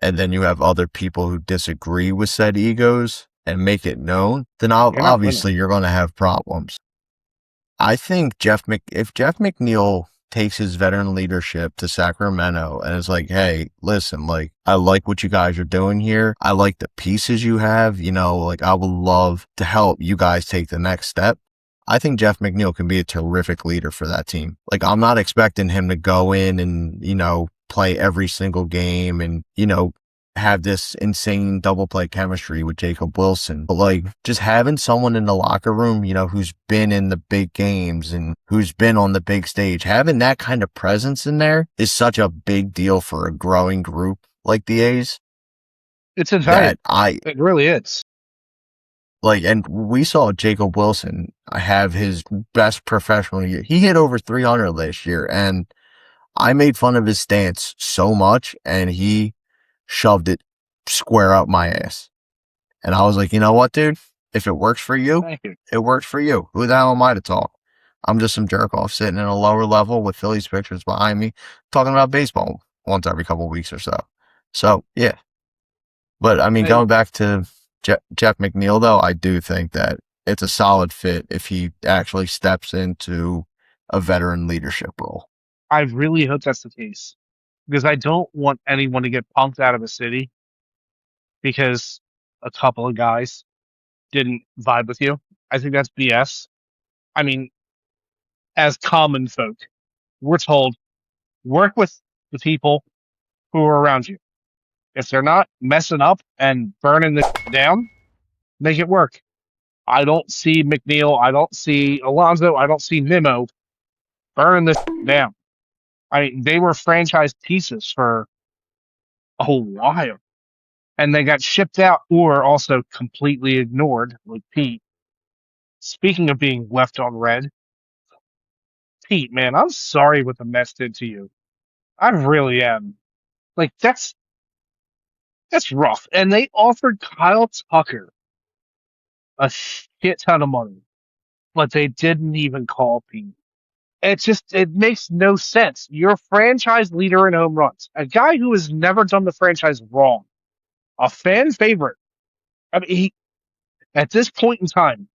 and then you have other people who disagree with said egos and make it known, then You're not winning. obviously you're going to have problems. I think if Jeff McNeil takes his veteran leadership to Sacramento and is like, hey, listen, like, I like what you guys are doing here. I like the pieces you have, you know, like I would love to help you guys take the next step. I think Jeff McNeil can be a terrific leader for that team. Like, I'm not expecting him to go in and, you know, play every single game and, you know, have this insane double play chemistry with Jacob Wilson. But like just having someone in the locker room, who's been in the big games and who's been on the big stage, having that kind of presence in there is such a big deal for a growing group like the A's. It's invaluable. That It really is. and we saw Jacob Wilson have his best professional year. He hit over 300 last year, and I made fun of his stance so much, and he shoved it square up my ass. And I was like, you know what, dude? If it works for you, Thank you. it works for you. Who the hell am I to talk? I'm just some jerk off sitting in a lower level with Phillies pictures behind me talking about baseball once every couple of weeks or so. So, yeah. But, I mean, And going back to Jeff McNeil, though, I do think that it's a solid fit if he actually steps into a veteran leadership role. I really hope that's the case because I don't want anyone to get punked out of a city because a couple of guys didn't vibe with you. I think that's BS. I mean, as common folk, we're told work with the people who are around you. If they're not messing up and burning the down, make it work. I don't see McNeil. I don't see Alonso. I don't see Nimmo burning this down. I mean, they were franchise pieces for a while, and they got shipped out or also completely ignored, like Pete. Speaking of being left on red, Pete, man, I'm sorry what the Mets did to you. I really am. Like that's rough. And they offered Kyle Tucker a shit ton of money, but they didn't even call Pete. It makes no sense. You're a franchise leader in home runs, a guy who has never done the franchise wrong, a fan favorite. I mean, at this point in time,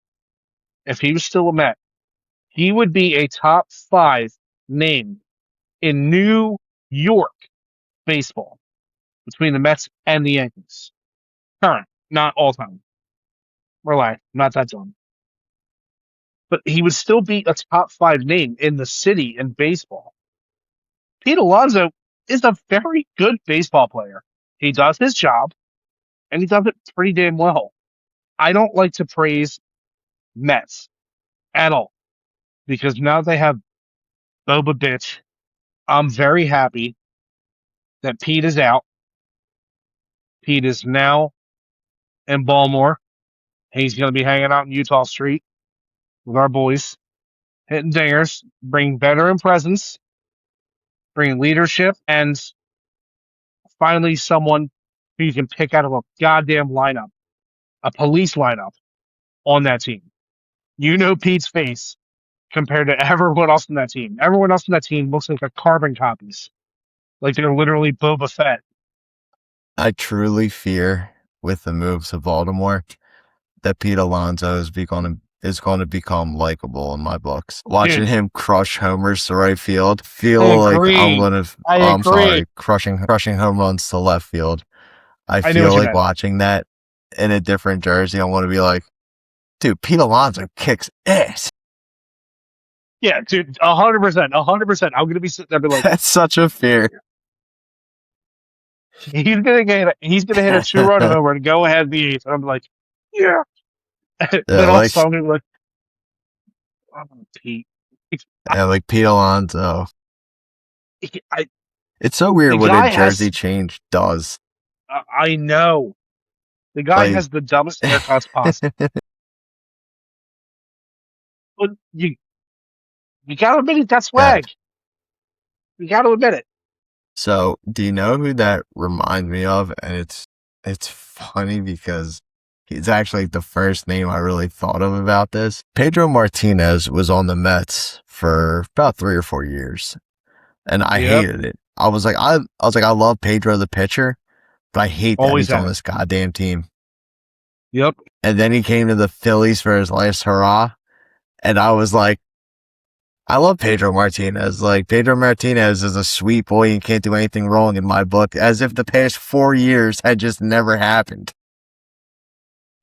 if he was still a Met, he would be a top 5 name in New York baseball between the Mets and the Yankees. Current, not all time. Relax, not that dumb. But he would still be a top 5 name in the city in baseball. Pete Alonso is a very good baseball player. He does his job, and he does it pretty damn well. I don't like to praise Mets at all because now they have Boba Bitch. I'm very happy that Pete is out. Pete is now in Baltimore. He's going to be hanging out in Utah Street with our boys, hitting dingers, bringing veteran presence, bringing leadership, and finally someone who you can pick out of a goddamn lineup, a police lineup on that team. You know Pete's face compared to everyone else in that team. Everyone else in that team looks like a carbon copies. Like they're literally Boba Fett. I truly fear with the move to Baltimore that Pete Alonso is going to become likable in my books. Watching Dude, him crush homers to right field, I feel like agree. I I'm agree. sorry, crushing home runs to left field. I I knew feel what you like meant. watching that in a different jersey. I want to be like, dude, Pete Alonso kicks ass. Yeah, dude, 100%, 100%. I'm gonna be sitting there, be like, That's such a fear. he's gonna hit a 2-run homer and go ahead the eighth. And I'm like, yeah. Yeah, Then also I'm gonna be like, oh, Pete. like Pete Alonso. I, It's so weird the what a guy jersey has, change does. I know, the guy Like, has the dumbest haircuts possible. But you gotta admit it, that's yeah. swag. You gotta admit it. So, do you know who that reminds me of? And it's funny because he's actually the first name I really thought of about this. Pedro Martinez was on the Mets for about 3 or 4 years, and I Yep, hated it. I love Pedro the pitcher, but I hate that always he's on have. this goddamn team. Yep. And then he came to the Phillies for his last hurrah, and I was like, I love Pedro Martinez. Like, Pedro Martinez is a sweet boy and can't do anything wrong in my book, as if the past 4 years had just never happened.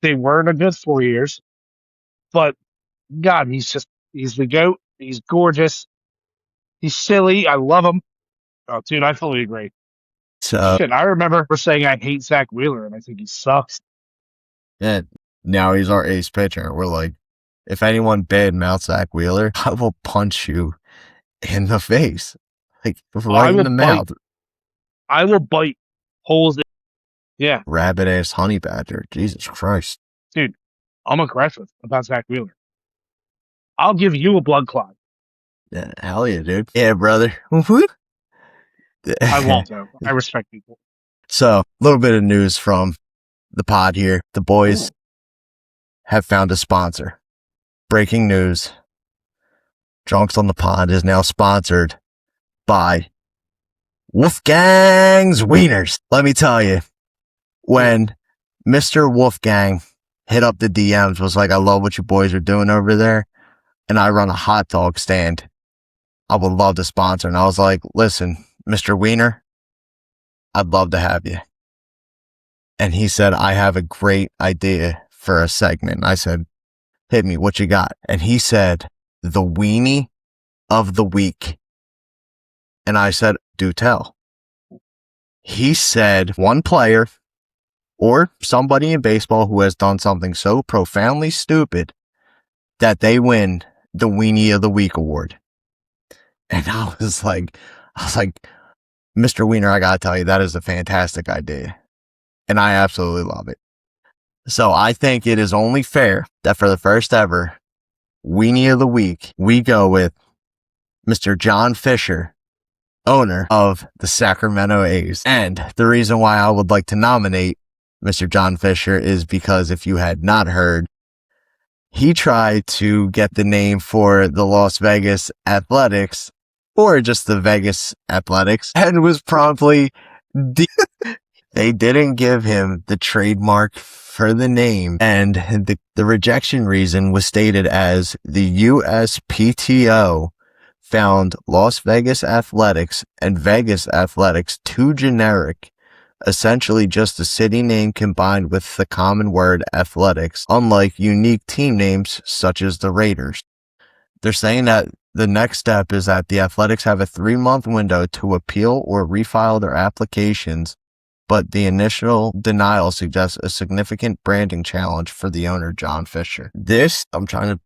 They weren't a good 4 years, but God, he's the GOAT. He's gorgeous. He's silly. I love him. Oh, dude, I fully agree. So, Shit, I remember saying I hate Zach Wheeler, and I think he sucks. yeah, now he's our ace pitcher. We're like, if anyone badmouths Zach Wheeler, I will punch you in the face. Like, Oh, I right in will the bite. mouth. I will bite holes. Yeah, Rabbit ass honey badger. Jesus Christ. dude, I'm aggressive about Zach Wheeler. I'll give you a blood clot. Yeah, hell yeah, dude. Yeah, brother. I won't, though. I respect people. So, a little bit of news from the pod here. The boys have found a sponsor. Breaking news. Drunks on the Pod is now sponsored by Wolfgang's Wieners. Let me tell you, when Mr. Wolfgang hit up the DMs, was like, I love what you boys are doing over there, and I run a hot dog stand, I would love to sponsor. And I was like, listen, Mr. Wiener, I'd love to have you. And he said, I have a great idea for a segment. I said, hit me, what you got? And he said, the Weenie of the Week. And I said, do tell. He said, one player or somebody in baseball who has done something so profoundly stupid that they win the Weenie of the Week award. And I was like, Mr. Wiener, I gotta tell you, that is a fantastic idea. And I absolutely love it. So I think it is only fair that for the first ever Weenie of the Week, we go with Mr. John Fisher, owner of the Sacramento A's. And the reason why I would like to nominate Mr. John Fisher is because if you had not heard, he tried to get the name for the Las Vegas Athletics or just the Vegas Athletics and was promptly they didn't give him the trademark for the name, and the rejection reason was stated as the USPTO found Las Vegas Athletics and Vegas Athletics too generic, essentially just a city name combined with the common word athletics, unlike unique team names such as the Raiders. They're saying that the next step is that the Athletics have a 3-month window to appeal or refile their applications, but the initial denial suggests a significant branding challenge for the owner, John Fisher. This, I'm trying to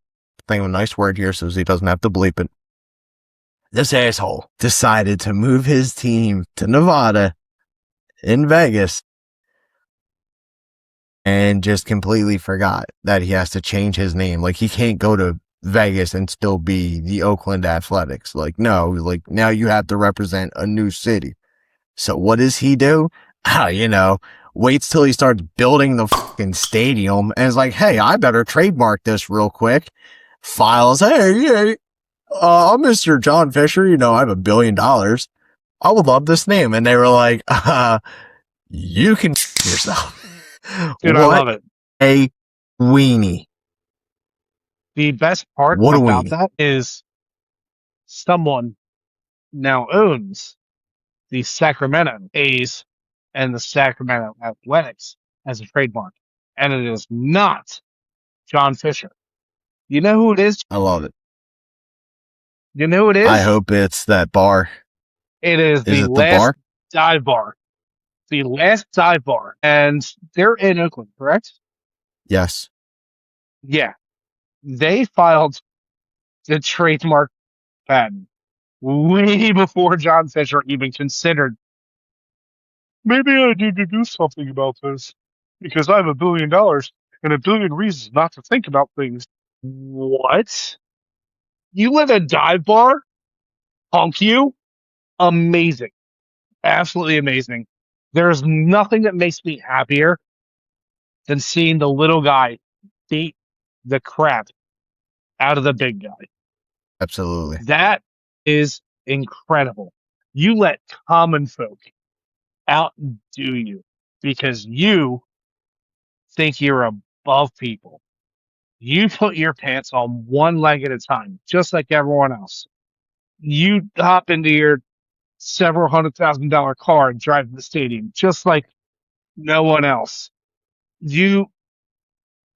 think of a nice word here so he doesn't have to bleep it. This asshole decided to move his team to Nevada in Vegas and just completely forgot that he has to change his name. Like, he can't go to Vegas and still be the Oakland Athletics. Like, no, like, now you have to represent a new city. So what does he do? Waits till he starts building the fucking stadium and is like, hey, I better trademark this real quick. Files, hey, I'm Mr. John Fisher. I have $1 billion. I would love this name. And they were like, you can yourself. Dude, what I love it. A weenie. The best part What a about weenie. that is someone now owns the Sacramento A's and the Sacramento Athletics as a trademark. And it is not John Fisher. You know who it is? I love it. You know who it is? I hope it's that bar. It is the it last the bar? dive bar. The last dive bar. And they're in Oakland, correct? Yes. Yeah. They filed the trademark patent way before John Fisher even considered, maybe I need to do something about this because I have $1 billion and a billion reasons not to think about things. What? You let a dive bar punk you? Amazing. Absolutely amazing. There's nothing that makes me happier than seeing the little guy beat the crap out of the big guy. Absolutely. That is incredible. You let common folk outdo you because you think you're above people. You put your pants on one leg at a time, just like everyone else. You hop into your several $100,000 car and drive to the stadium, just like no one else. You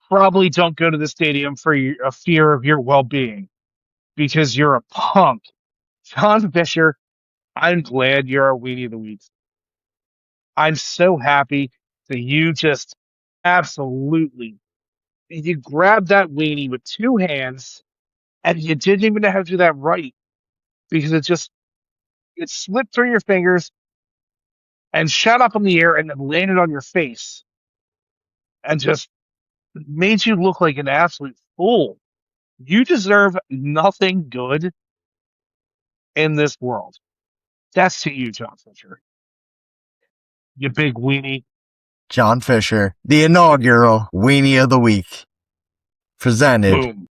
probably don't go to the stadium for a fear of your well-being because you're a punk. John Fisher, I'm glad you're a Weenie of the Week. I'm so happy that you just absolutely you grabbed that weenie with two hands and you didn't even know how to do that right because it slipped through your fingers and shot up in the air and then landed on your face and just made you look like an absolute fool. You deserve nothing good in this world. That's to you, John Fisher. You big weenie. John Fisher, the inaugural Weenie of the Week, presented Boom.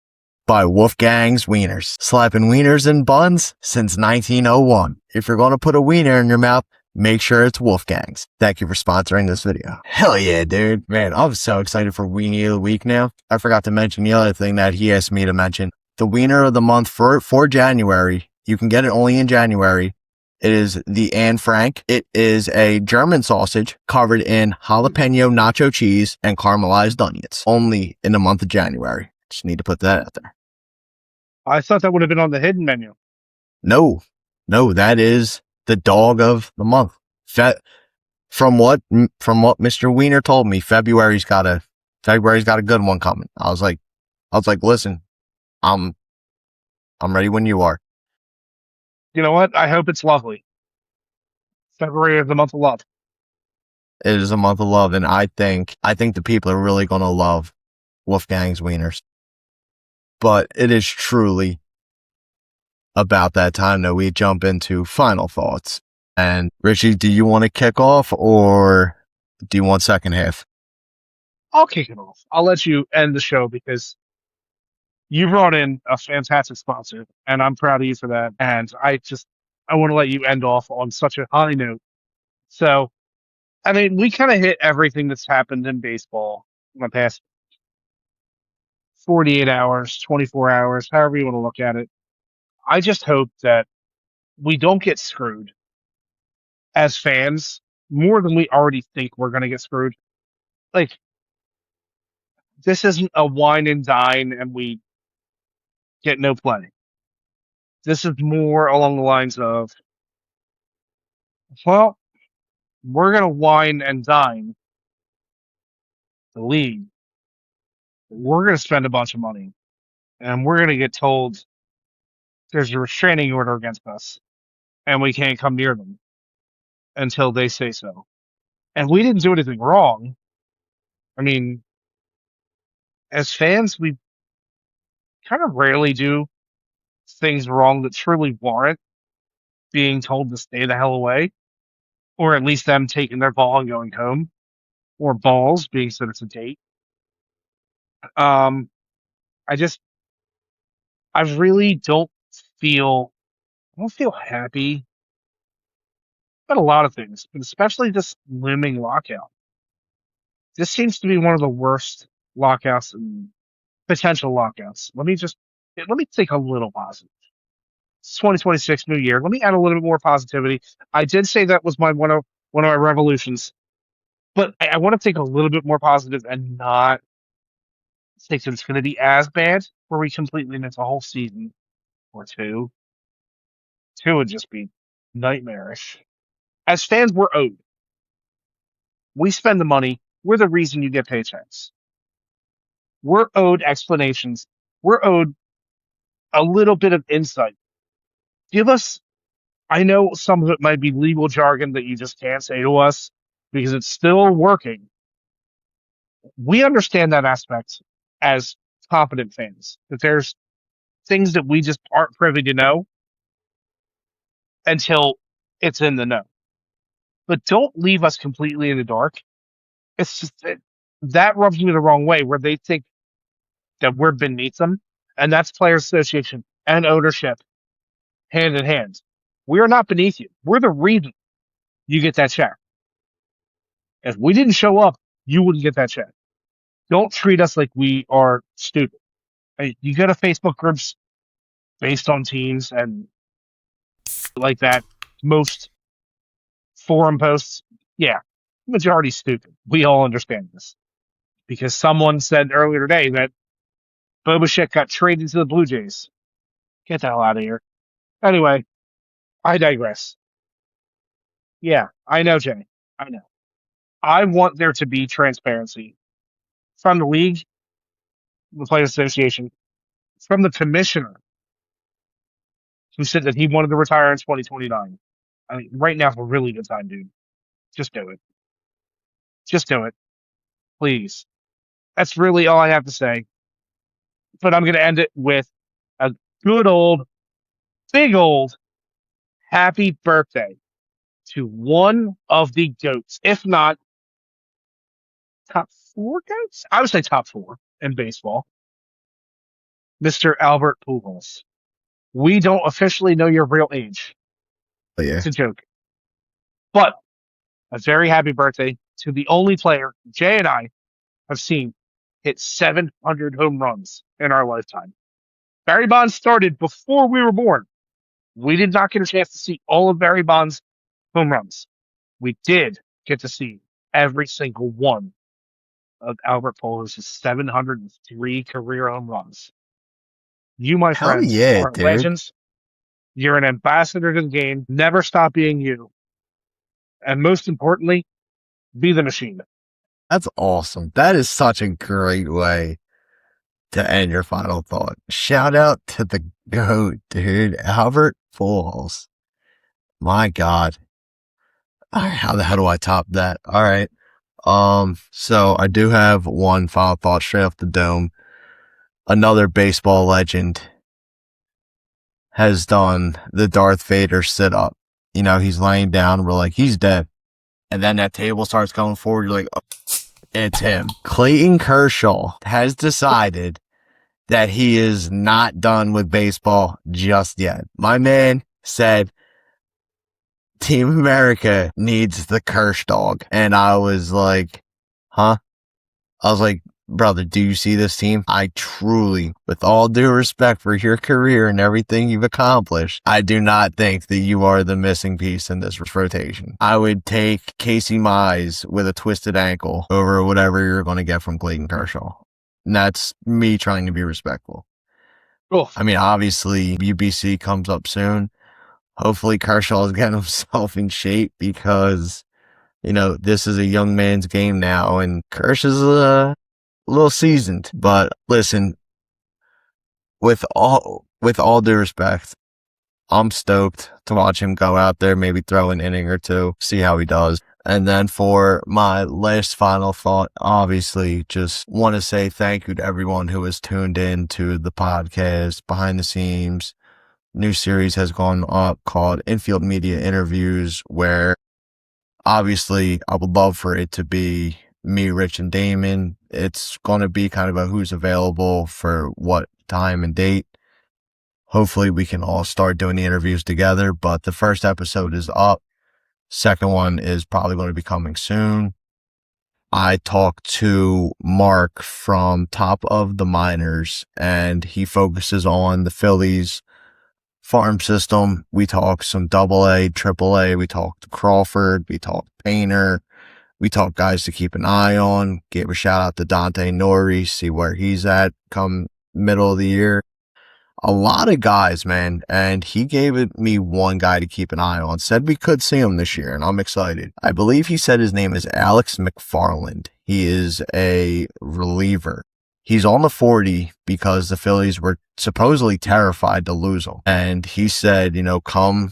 by Wolfgang's Wieners. Slapping wieners in buns since 1901. If you're going to put a wiener in your mouth, make sure it's Wolfgang's. Thank you for sponsoring this video. Hell yeah, dude. Man, I'm so excited for Weenie of the Week now. I forgot to mention the other thing that he asked me to mention. The Wiener of the Month for January. You can get it only in January. It is the Anne Frank. It is a German sausage covered in jalapeno nacho cheese and caramelized onions. Only in the month of January. Just need to put that out there. I thought that would have been on the hidden menu. No, that is the dog of the month. From what Mr. Wiener told me, February's got a good one coming. I was like, listen, I'm ready when you are. You know what? I hope it's lovely. February is the month of love. It is a month of love, and I think the people are really gonna love Wolfgang's Wieners. But it is truly about that time that we jump into final thoughts. And Richie, do you want to kick off or do you want second half? I'll kick it off. I'll let you end the show because you brought in a fantastic sponsor, and I'm proud of you for that. And I want to let you end off on such a high note. So, I mean, we kind of hit everything that's happened in baseball in the past 48 hours, 24 hours, however you want to look at it. I just hope that we don't get screwed as fans more than we already think we're going to get screwed. Like, this isn't a wine and dine and we get no play. This is more along the lines of, well, we're going to wine and dine the league. We're going to spend a bunch of money and we're going to get told there's a restraining order against us and we can't come near them until they say so. And we didn't do anything wrong. I mean, as fans, we kind of rarely do things wrong that truly warrant being told to stay the hell away, or at least them taking their ball and going home, or balls being said it's a date. Um, I just, I really I don't feel happy about a lot of things, but especially this looming lockout. This seems to be one of the worst lockouts and potential lockouts. Let me think a little positive. It's 2026 new year. Let me add a little bit more positivity. I did say that was one of my revolutions, but I want to think a little bit more positive and not think that it's going to be as bad where we completely miss a whole season or two. Two would just be nightmarish. As fans, we're owed. We spend the money. We're the reason you get paychecks. We're owed explanations. We're owed a little bit of insight. Give us, I know some of it might be legal jargon that you just can't say to us because it's still working. We understand that aspect as competent fans, that there's things that we just aren't privy to know until it's in the know. But don't leave us completely in the dark. It's just that rubs me the wrong way where they think that we're beneath them. And that's Players Association and ownership hand in hand. We are not beneath you. We're the reason you get that check. If we didn't show up, you wouldn't get that check. Don't treat us like we are stupid. Hey, you go to Facebook groups based on teams and like that. Most forum posts, yeah, majority stupid. We all understand this because someone said earlier today that Bichette got traded to the Blue Jays. Get the hell out of here. Anyway, I digress. Yeah, I know, Jay. I know. I want there to be transparency from the league, the Players Association, from the commissioner who said that he wanted to retire in 2029. I mean, right now's a really good time, dude. Just do it. Just do it, please. That's really all I have to say. But I'm going to end it with a good old, big old happy birthday to one of the GOATs, if not top four GOATs. I would say top four in baseball, Mr. Albert Pujols. We don't officially know your real age. But yeah. It's a joke. But a very happy birthday to the only player Jay and I have seen hit 700 home runs in our lifetime. Barry Bonds started before we were born. We did not get a chance to see all of Barry Bonds' home runs. We did get to see every single one of Albert Pujols' 703 career home runs. You, my Hell friend, yeah, are dude. legends. You're an ambassador to the game. Never stop being you. And most importantly, be the machine. That's awesome. That is such a great way to end your final thought. Shout out to the GOAT, dude. Albert Pujols. My God. All right, how the hell do I top that? All right. So I do have one final thought straight off the dome. Another baseball legend has done the Darth Vader sit up. You know, he's laying down. We're like, he's dead. And then that table starts going forward. You're like, oh, it's him. Clayton Kershaw has decided that he is not done with baseball just yet. My man said, Team America needs the Kersh dog. And I was like, huh? I was like, brother, do you see this team? I truly, with all due respect for your career and everything you've accomplished, I do not think that you are the missing piece in this rotation. I would take Casey Mize with a twisted ankle over whatever you're going to get from Clayton Kershaw. And that's me trying to be respectful. Oof. I mean, obviously, UBC comes up soon. Hopefully, Kershaw is getting himself in shape because, you know, this is a young man's game now, and Kersh is a little seasoned. But listen, with all due respect, I'm stoked to watch him go out there, maybe throw an inning or two, see how he does. And then for my last final thought, obviously just want to say thank you to everyone who has tuned in to the podcast behind the scenes. New series has gone up called Infield Media Interviews, where obviously I would love for it to be me, Rich, and Damon. It's going to be kind of a who's available for what time and date. Hopefully we can all start doing the interviews together, but the first episode is up. Second one is probably going to be coming soon. I talked to Mark from Top of the Minors, and he focuses on the Phillies farm system. We talked some AA, AAA. We talked Crawford. We talked Painter. We talked guys to keep an eye on. Gave a shout out to Dante Nori, see where he's at come middle of the year. A lot of guys, man. And he gave me one guy to keep an eye on. Said we could see him this year, and I'm excited. I believe he said his name is Alex McFarland. He is a reliever. He's on the 40 because the Phillies were supposedly terrified to lose him. And he said, you know, come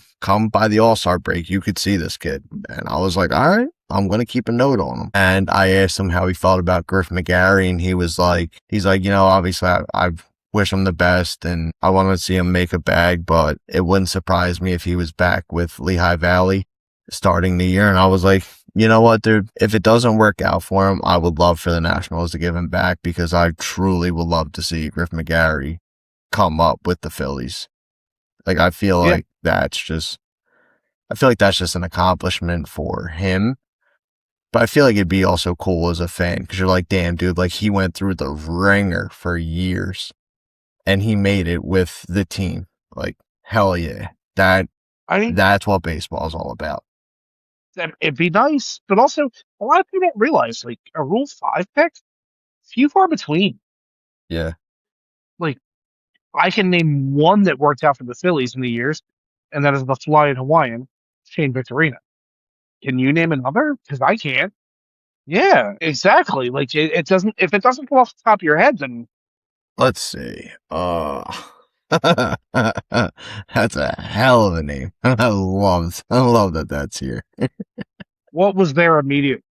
by the All-Star break. You could see this kid. And I was like, all right, I'm going to keep a note on him. And I asked him how he felt about Griff McGarry. And he's like, you know, obviously I wish him the best and I want to see him make a bag, but it wouldn't surprise me if he was back with Lehigh Valley starting the year. And I was like, you know what, dude, if it doesn't work out for him, I would love for the Nationals to give him back because I truly would love to see Griff McGarry come up with the Phillies. Like, I feel like that's just an accomplishment for him. But I feel like it'd be also cool as a fan because you're like, damn, dude, like he went through the ringer for years and he made it with the team. Like, hell yeah. That's what baseball is all about. It'd be nice, but also a lot of people don't realize, like, a Rule 5 pick, few far between. Yeah. Like, I can name one that worked out for the Phillies in the years, and that is the flying Hawaiian, Shane Victorino. Can you name another? Because I can't. Yeah, exactly. Like it doesn't. If it doesn't come off the top of your head, then Let's see. That's a hell of a name. I love that that's here. what was their immediate?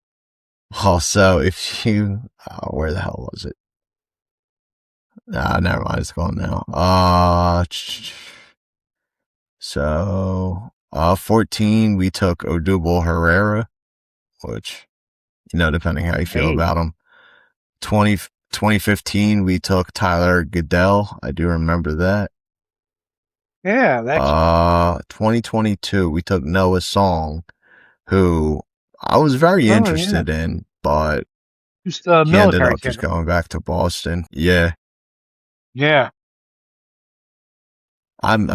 Also, if you, where the hell was it? Never mind. It's gone now. 14, we took Odubel Herrera, which, depending how you feel Hey, about him. 2015, we took Tyler Goodell. I do remember that. yeah, that's 2022, we took Noah Song, who I was very oh yeah, interested in, but just a he ended military up kid. just going back to Boston. Yeah. Yeah. I'm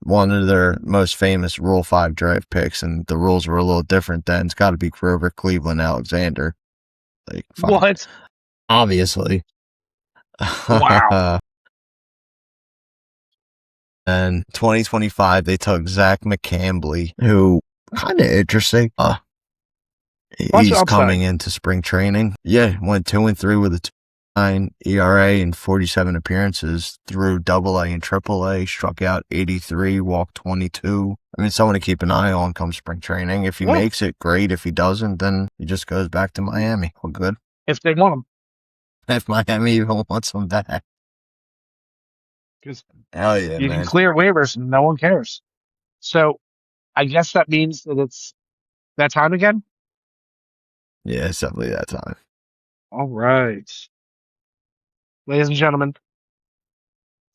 one of their most famous Rule 5 draft picks, and the rules were a little different then. It's got to be Grover Cleveland Alexander. Like, fuck, What? obviously. Wow. And 2025, they took Zach McCambly, who kind of interesting. Bunch of He's upside. coming into spring training. Yeah, went 2-3 with a 2.9 ERA and 47 appearances through AA and AAA. Struck out 83, walked 22. Someone to keep an eye on come spring training. If he Yeah, makes it, great. If he doesn't, then he just goes back to Miami. Well, good. if they want him, If Miami even wants him back. because Hell yeah, you can man. clear waivers and no one cares. So I guess that means that it's that time again. Yeah, it's definitely that time. All right, ladies and gentlemen,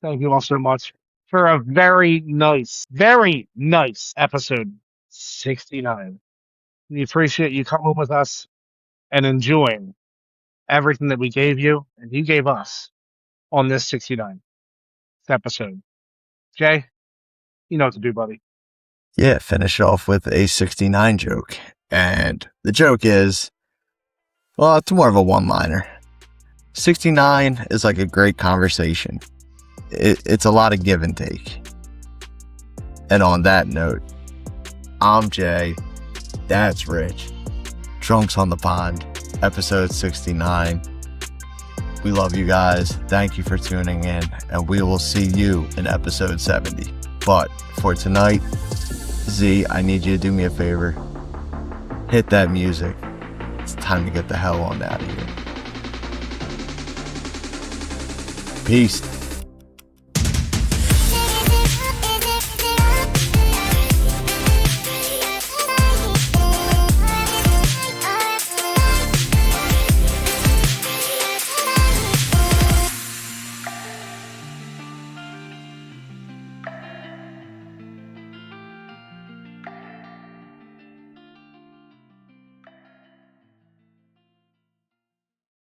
thank you all so much for a very nice episode 69. We appreciate you coming with us and enjoying everything that we gave you and you gave us on this 69th episode. Jay, you know what to do, buddy. Yeah, finish off with a 69 joke. And the joke is, well, it's more of a one-liner. 69 is like a great conversation. It's a lot of give and take. And on that note, I'm Jay. That's Rich. Drunks on the Pond, episode 69. We love you guys. Thank you for tuning in. And we will see you in episode 70. But for tonight, Z, I need you to do me a favor. Hit that music. It's time to get the hell on out of here. Peace.